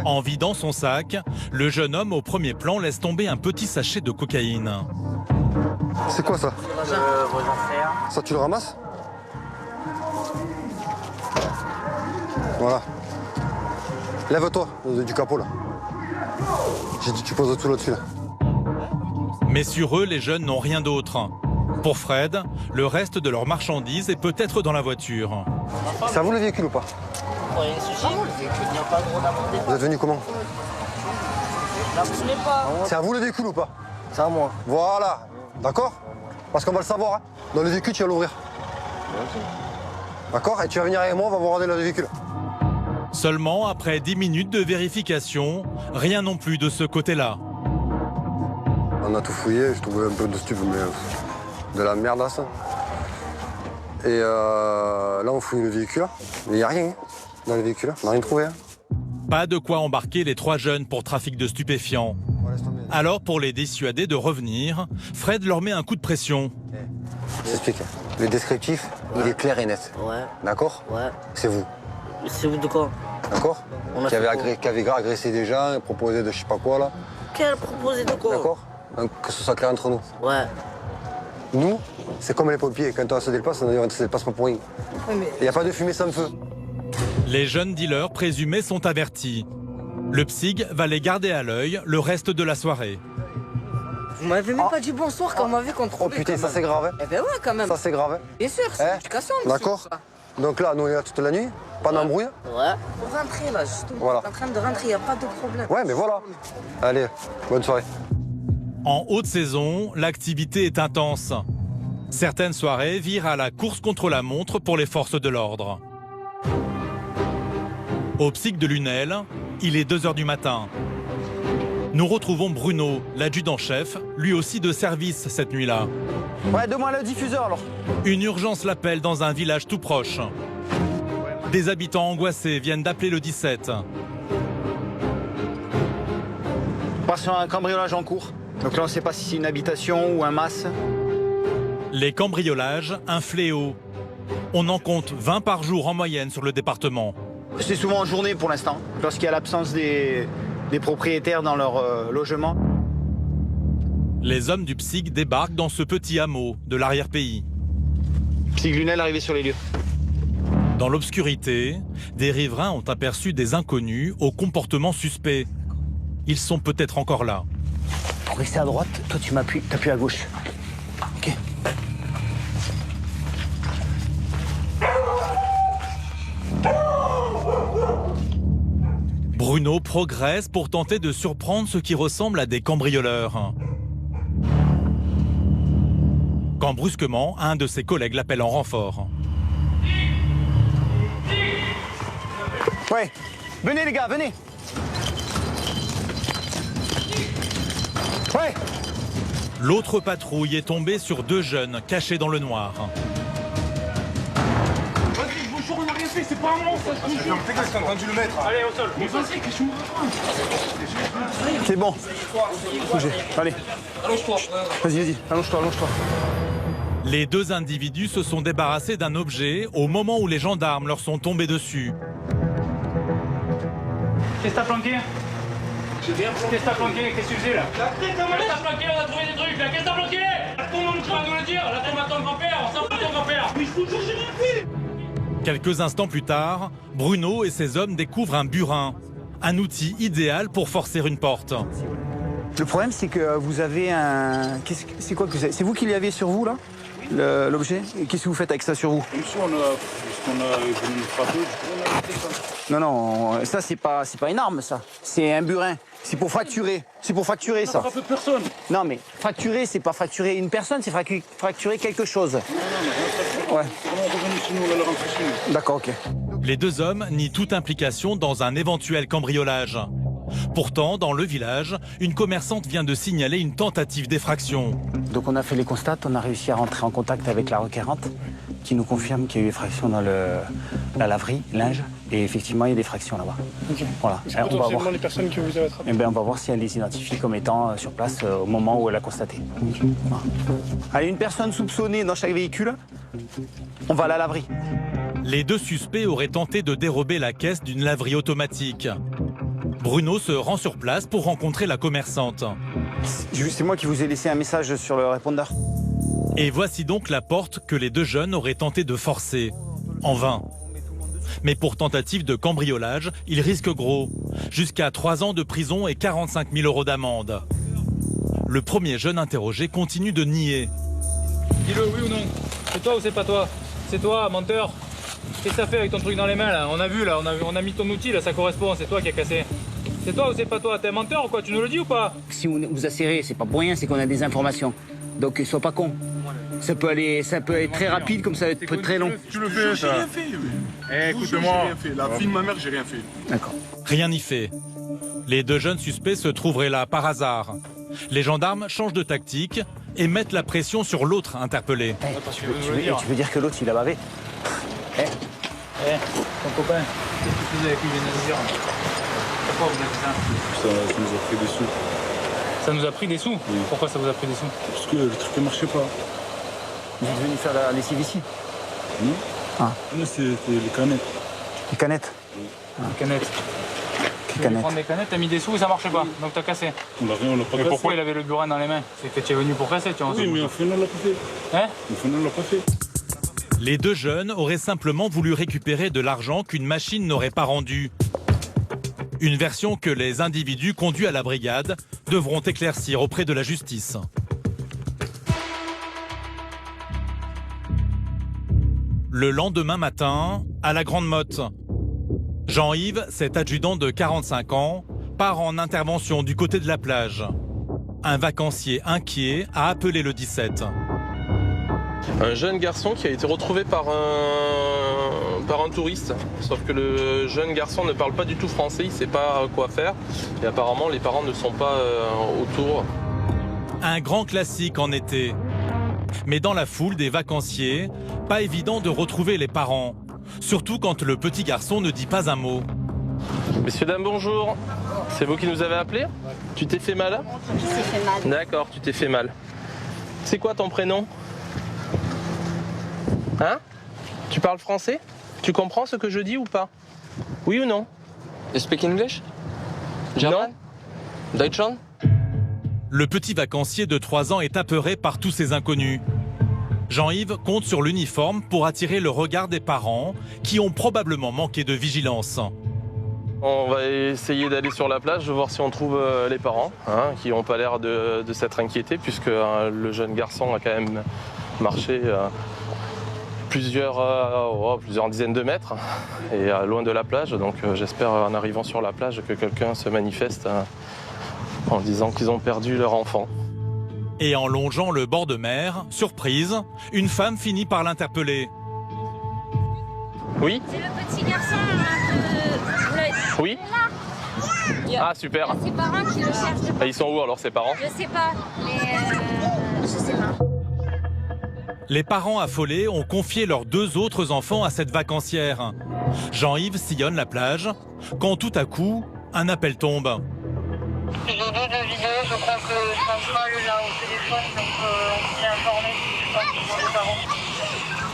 En vidant son sac, le jeune homme au premier plan laisse tomber un petit sachet de cocaïne. C'est quoi ça? Ça tu le ramasses? Voilà. Lève-toi du capot là. J'ai dit tu poses tout là-dessus là. Mais sur eux, les jeunes n'ont rien d'autre. Pour Fred, le reste de leurs marchandises est peut-être dans la voiture. C'est à vous le véhicule ou pas? Vous êtes venu comment? C'est à vous le véhicule ou pas? C'est à moi. Voilà, d'accord? Parce qu'on va le savoir, hein. Dans le véhicule, tu vas l'ouvrir. D'accord? Et tu vas venir avec moi, on va vous regarder le véhicule. Seulement, après 10 minutes de vérification, rien non plus de ce côté-là. On a tout fouillé, je trouvais un peu de stup, mais de la merde là, ça. Et là, on fouille le véhicule. Mais il n'y a rien dans le véhicule, on n'a rien trouvé. Hein. Pas de quoi embarquer les 3 jeunes pour trafic de stupéfiants. Alors, pour les dissuader de revenir, Fred leur met un coup de pression. J'explique. Le descriptif, il est clair et net. Ouais. D'accord? Ouais. C'est vous. C'est vous de quoi? D'accord? Qui avait agressé des gens, proposé de je sais pas quoi là. Quel proposé de quoi? D'accord? Donc que ce soit clair entre nous. Ouais. Nous, c'est comme les pompiers, quand on se dépasse, on ne se dépasse pas pour rien. Il n'y a pas de fumée sans feu. Les jeunes dealers présumés sont avertis. Le psyg va les garder à l'œil le reste de la soirée. Vous m'avez même pas dit bonsoir quand on m'avait contrôlé. Oh putain, ça c'est grave. Hein. Eh ben ouais, quand même. Ça c'est grave. Hein. Bien sûr, c'est une éducation. D'accord. Donc là, nous on est là toute la nuit, pas d'embrouille. Ouais. Pour rentrer là, justement. Voilà. On est en train de rentrer, il n'y a pas de problème. Ouais, mais voilà. Allez, bonne soirée. En haute saison, l'activité est intense. Certaines soirées virent à la course contre la montre pour les forces de l'ordre. Au psyg de Lunel, il est 2h du matin. Nous retrouvons Bruno, l'adjudant-chef, lui aussi de service cette nuit-là. Ouais, donne-moi le diffuseur alors. Une urgence l'appelle dans un village tout proche. Des habitants angoissés viennent d'appeler le 17. On passe sur un cambriolage en cours. Donc là, on ne sait pas si c'est une habitation ou un mas. Les cambriolages, un fléau. On en compte 20 par jour en moyenne sur le département. C'est souvent en journée pour l'instant, lorsqu'il y a l'absence des propriétaires dans leur logement. Les hommes du PSIG débarquent dans ce petit hameau de l'arrière-pays. PSIG Lunel arrivé sur les lieux. Dans l'obscurité, des riverains ont aperçu des inconnus au comportement suspect. Ils sont peut-être encore là. Pour rester à droite, toi tu t'appuies à gauche. Ok. Bruno progresse pour tenter de surprendre ce qui ressemble à des cambrioleurs. Quand brusquement, un de ses collègues l'appelle en renfort. Ouais, venez les gars, venez. Ouais. L'autre patrouille est tombée sur 2 jeunes cachés dans le noir. Vas-y, bonjour, on n'a rien fait, c'est pas un monstre, ça, je te jure. T'es en train de le mettre. Allez, au sol. Mais vas-y, qu'est-ce que tu me racontes? C'est bon. Bougez, allez. Allonge-toi. Vas-y, allonge-toi. Les 2 individus se sont débarrassés d'un objet au moment où les gendarmes leur sont tombés dessus. Qu'est-ce que t'as planqué? J'ai rien planqué. Qu'est-ce que t'as planqué? Qu'est-ce que tu faisais là? Qu'est-ce que t'as planqué? On a trouvé des trucs là. Qu'est-ce que t'as planqué? Tu vas nous le dire. La tombe à ton grand-père. On s'en fout de ton grand-père. Mais je vous jure, j'ai rien fait. Quelques instants plus tard, Bruno et ses hommes découvrent un burin. Un outil idéal pour forcer une porte. Le problème, c'est que vous avez un... C'est quoi que vous avez? C'est vous qui l'avez sur vous, là, l'objet? Qu'est-ce que vous faites avec ça sur vous? Ici, on a voulu nous frapper, on a fait ça. Non, ça, c'est pas une arme, ça. C'est un burin. C'est pour fracturer. C'est pour fracturer, ça. On n'a pas fait personne. Non, mais fracturer, c'est pas fracturer une personne, c'est fracturer quelque chose. Ouais. On est revenu chez nous, on allait rentrer chez nous. D'accord, ok. Les 2 hommes nient toute implication dans un éventuel cambriolage. Pourtant, dans le village, une commerçante vient de signaler une tentative d'effraction. Donc on a fait les constats, on a réussi à rentrer en contact avec la requérante qui nous confirme qu'il y a eu effraction dans la laverie, linge, et effectivement il y a des fractions là-bas. Okay. Voilà. C'est potentiellement les personnes que vous avez attrapées. On va voir si elle les identifie comme étant sur place au moment où elle a constaté. Okay. Voilà. Allez, une personne soupçonnée dans chaque véhicule, on va à la laverie. Les 2 suspects auraient tenté de dérober la caisse d'une laverie automatique. Bruno se rend sur place pour rencontrer la commerçante. C'est moi qui vous ai laissé un message sur le répondeur. Et voici donc la porte que les 2 jeunes auraient tenté de forcer. En vain. Mais pour tentative de cambriolage, ils risquent gros. Jusqu'à 3 ans de prison et 45 000 € d'amende. Le premier jeune interrogé continue de nier. Dis-le, oui ou non? C'est toi ou c'est pas toi? C'est toi, menteur. Qu'est-ce que t'as fait avec ton truc dans les mains là? On a vu là, on a mis ton outil là, ça correspond, c'est toi qui as cassé. C'est toi ou c'est pas toi? T'es un menteur ou quoi? Tu nous le dis ou pas? Si on vous a serré, c'est pas pour rien, c'est qu'on a des informations. Donc sois pas con. Ça peut être très rapide comme ça peut être très long. Tu le fais, ça. J'ai rien fait. Écoute-moi. La fille de ma mère, j'ai rien fait. D'accord. Rien n'y fait. Les 2 jeunes suspects se trouveraient là par hasard. Les gendarmes changent de tactique et mettent la pression sur l'autre interpellé. Tu veux dire que l'autre il a bavé? Ton copain, qu'est-ce que tu faisais avec lui, viens nous dire? Pourquoi vous avez fait ça? Ça nous a pris des sous. Ça nous a pris des sous? Oui. Pourquoi ça vous a pris des sous? Parce que le truc ne marchait pas. Vous êtes venu faire la lessive ici? Non. Ah. Là, c'était les canettes. Les canettes? Oui. Ah. Les canettes. Tu voulais prendre des canettes, t'as mis des sous et ça marchait pas, donc t'as cassé. On l'a pas cassé. Mais pourquoi il avait le burin dans les mains? C'est que tu es venu pour casser, tu vois. Oui, mais au final, on l'a pas fait. Hein? Au final, on l'a pas fait. Les 2 jeunes auraient simplement voulu récupérer de l'argent qu'une machine n'aurait pas rendu. Une version que les individus conduits à la brigade devront éclaircir auprès de la justice. Le lendemain matin, à la Grande Motte, Jean-Yves, cet adjudant de 45 ans, part en intervention du côté de la plage. Un vacancier inquiet a appelé le 17. Un jeune garçon qui a été retrouvé par un touriste. Sauf que le jeune garçon ne parle pas du tout français, il ne sait pas quoi faire. Et apparemment, les parents ne sont pas autour. Un grand classique en été. Mais dans la foule des vacanciers, pas évident de retrouver les parents. Surtout quand le petit garçon ne dit pas un mot. Messieurs, dames, bonjour. C'est vous qui nous avez appelés? Tu t'es fait mal? Je t'ai fait mal. D'accord, tu t'es fait mal. C'est quoi ton prénom? Hein? Tu parles français? Tu comprends ce que je dis ou pas? Oui ou non? You speak English? German? Deutschland? Le petit vacancier de 3 ans est apeuré par tous ces inconnus. Jean-Yves compte sur l'uniforme pour attirer le regard des parents qui ont probablement manqué de vigilance. On va essayer d'aller sur la plage, de voir si on trouve les parents, qui n'ont pas l'air de s'être inquiétés, puisque le jeune garçon a quand même marché plusieurs dizaines de mètres et loin de la plage. Donc j'espère en arrivant sur la plage que quelqu'un se manifeste en disant qu'ils ont perdu leur enfant. Et en longeant le bord de mer, surprise, une femme finit par l'interpeller. Oui ? C'est le petit garçon Oui ? Ah super. Ses parents qui le cherchent. Et ils sont où alors ces parents ? Je sais pas, mais je sais pas. Les parents affolés ont confié leurs 2 autres enfants à cette vacancière. Jean-Yves sillonne la plage quand tout à coup, un appel tombe. J'ai 2 vidéos, je crois que Central est là au téléphone, donc on s'est informé, je pense, pour les parents.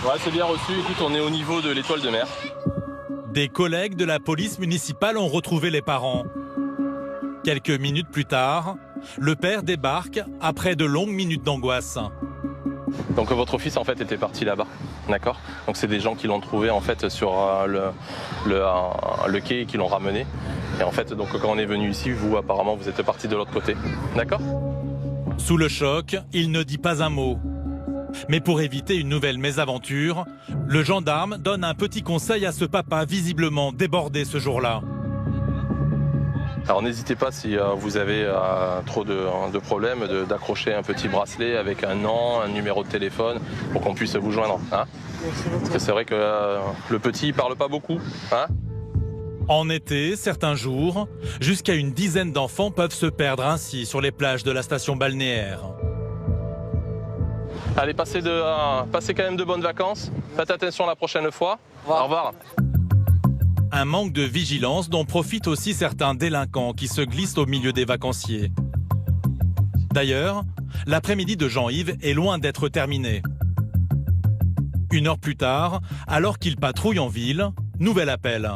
Ouais, c'est bien reçu. Écoute, on est au niveau de l'étoile de mer. Des collègues de la police municipale ont retrouvé les parents. Quelques minutes plus tard, le père débarque après de longues minutes d'angoisse. Donc votre fils en fait était parti là-bas, d'accord ? Donc c'est des gens qui l'ont trouvé en fait sur le quai et qui l'ont ramené. Et en fait donc quand on est venu ici, vous apparemment vous êtes parti de l'autre côté, d'accord ? Sous le choc, il ne dit pas un mot. Mais pour éviter une nouvelle mésaventure, le gendarme donne un petit conseil à ce papa visiblement débordé ce jour-là. Alors n'hésitez pas si vous avez trop de problèmes d'accrocher un petit bracelet avec un nom, un numéro de téléphone pour qu'on puisse vous joindre. Hein, parce que c'est vrai que le petit il parle pas beaucoup. Hein. En été, certains jours, jusqu'à une dizaine d'enfants peuvent se perdre ainsi sur les plages de la station balnéaire. Allez, passez quand même de bonnes vacances. Faites attention la prochaine fois. Au revoir. Un manque de vigilance dont profitent aussi certains délinquants qui se glissent au milieu des vacanciers. D'ailleurs, l'après-midi de Jean-Yves est loin d'être terminé. 1 heure plus tard, alors qu'il patrouille en ville, nouvel appel.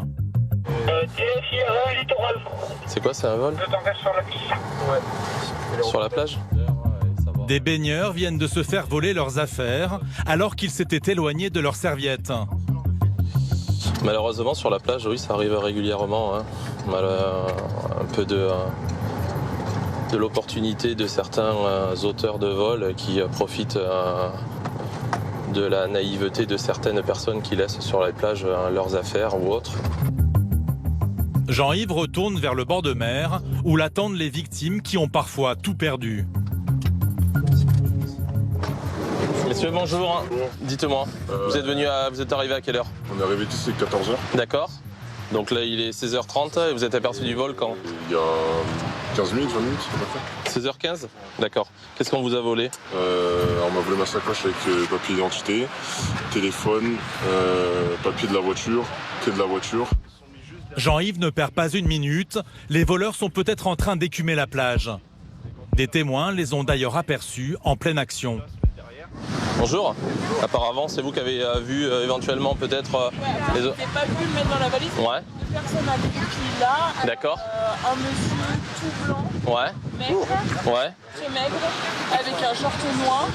C'est quoi, c'est un vol ? Sur la piste. Ouais. Sur la plage ? Des baigneurs viennent de se faire voler leurs affaires alors qu'ils s'étaient éloignés de leurs serviettes. Malheureusement, sur la plage, oui, ça arrive régulièrement. Hein. Un peu de l'opportunité de certains auteurs de vol qui profitent de la naïveté de certaines personnes qui laissent sur les plages leurs affaires ou autres. Jean-Yves retourne vers le bord de mer où l'attendent les victimes qui ont parfois tout perdu. Messieurs, bonjour. Dites-moi, vous êtes arrivé à quelle heure ? On est arrivé ici à 14h. D'accord. Donc là, il est 16h30 et vous êtes aperçu du vol quand ? Il y a 15 minutes, 20 minutes, à peu près. 16h15 ? D'accord. Qu'est-ce qu'on vous a volé ? On m'a volé ma sacoche avec papier d'identité, téléphone, papier de la voiture, clé de la voiture. Jean-Yves ne perd pas une minute. Les voleurs sont peut-être en train d'écumer la plage. Des témoins les ont d'ailleurs aperçus en pleine action. Bonjour. Apparemment, c'est vous qui avez vu éventuellement peut-être les autres. J'ai pas vu le mettre dans la valise. Ouais. Une personne a vu qu'il là. D'accord. Un monsieur tout blanc. Ouais. Maigre. Ouais. Très maigre, avec un short noir.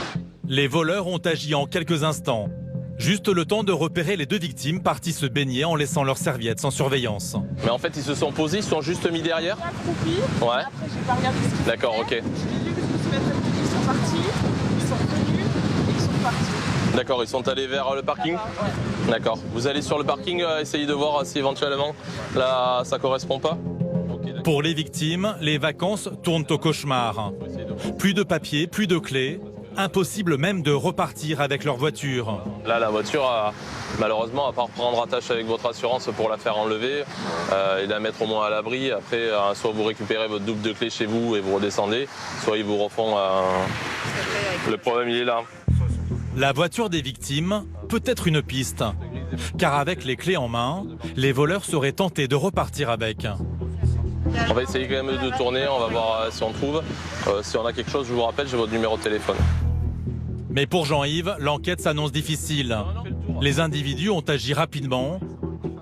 Les voleurs ont agi en quelques instants. Juste le temps de repérer les 2 victimes parties se baigner en laissant leurs serviettes sans surveillance. Mais en fait, ils se sont posés, ils se sont juste mis derrière. Accroupis. Ouais. Après, j'ai pas regardé ce qu'ils faisaient. D'accord, ok. Je l'ai vu que je me suis mis ils sont partis, ils sont revenus et ils sont partis. D'accord, ils sont allés vers le parking. D'accord. Vous allez sur le parking, essayer de voir si éventuellement là ça correspond pas. Pour les victimes, les vacances tournent au cauchemar. Plus de papier, plus de clés. Impossible même de repartir avec leur voiture. Là, la voiture, malheureusement, à part prendre attache avec votre assurance pour la faire enlever et la mettre au moins à l'abri, après, soit vous récupérez votre double de clé chez vous et vous redescendez, soit ils vous refont... Le problème, il est là. La voiture des victimes peut être une piste. Car avec les clés en main, les voleurs seraient tentés de repartir avec. On va essayer quand même de tourner, on va voir si on trouve. Si on a quelque chose, je vous rappelle, j'ai votre numéro de téléphone. Mais pour Jean-Yves, l'enquête s'annonce difficile. Les individus ont agi rapidement.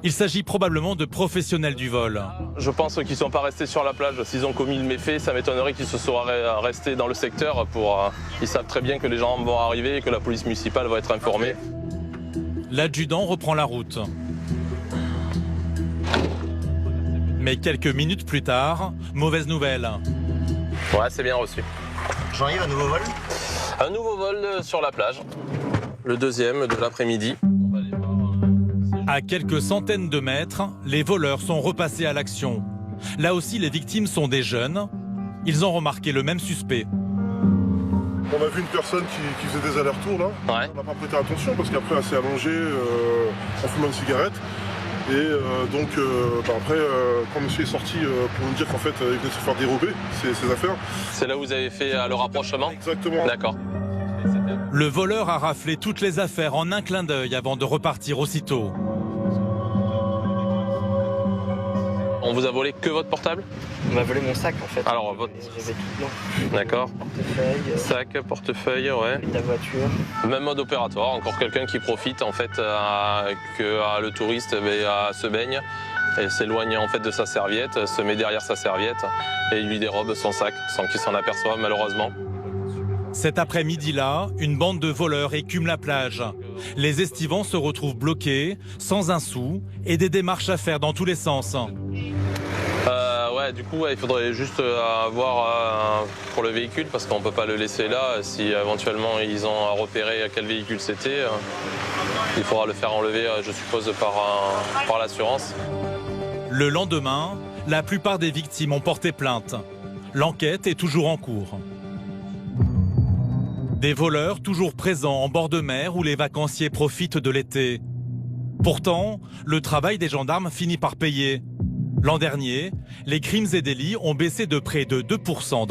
Il s'agit probablement de professionnels du vol. Je pense qu'ils ne sont pas restés sur la plage. S'ils ont commis le méfait, ça m'étonnerait qu'ils se soient restés dans le secteur. Ils savent très bien que les gens vont arriver et que la police municipale va être informée. L'adjudant reprend la route. Mais quelques minutes plus tard, mauvaise nouvelle. Ouais, c'est bien reçu. Jean-Yves, un nouveau vol? Un nouveau vol sur la plage. Le deuxième de l'après-midi. À quelques centaines de mètres, les voleurs sont repassés à l'action. Là aussi, les victimes sont des jeunes. Ils ont remarqué le même suspect. On a vu une personne qui faisait des allers-retours là. Ouais. On n'a pas prêté attention parce qu'après elle s'est allongée en fumant une cigarette. Et donc après, quand monsieur est sorti pour nous dire qu'en fait il venait de se faire dérober ses affaires. C'est là où vous avez fait le rapprochement? Exactement. D'accord. Le voleur a raflé toutes les affaires en un clin d'œil avant de repartir aussitôt. On vous a volé que votre portable? On m'a volé mon sac en fait. Alors votre... J'avais tout dedans. D'accord. Portefeuille. Sac, portefeuille, ouais. Ta voiture. Même mode opératoire, encore quelqu'un qui profite en fait que le touriste se baigne et s'éloigne en fait de sa serviette, se met derrière sa serviette et lui dérobe son sac sans qu'il s'en aperçoive malheureusement. Cet après-midi-là, une bande de voleurs écume la plage. Les estivants se retrouvent bloqués, sans un sou, et des démarches à faire dans tous les sens. Ouais, du coup, il faudrait juste voir pour le véhicule, parce qu'on ne peut pas le laisser là. Si éventuellement ils ont repéré quel véhicule c'était, il faudra le faire enlever, je suppose, par l'assurance. Le lendemain, la plupart des victimes ont porté plainte. L'enquête est toujours en cours. Des voleurs toujours présents en bord de mer où les vacanciers profitent de l'été. Pourtant, le travail des gendarmes finit par payer. L'an dernier, les crimes et délits ont baissé de près de 2%.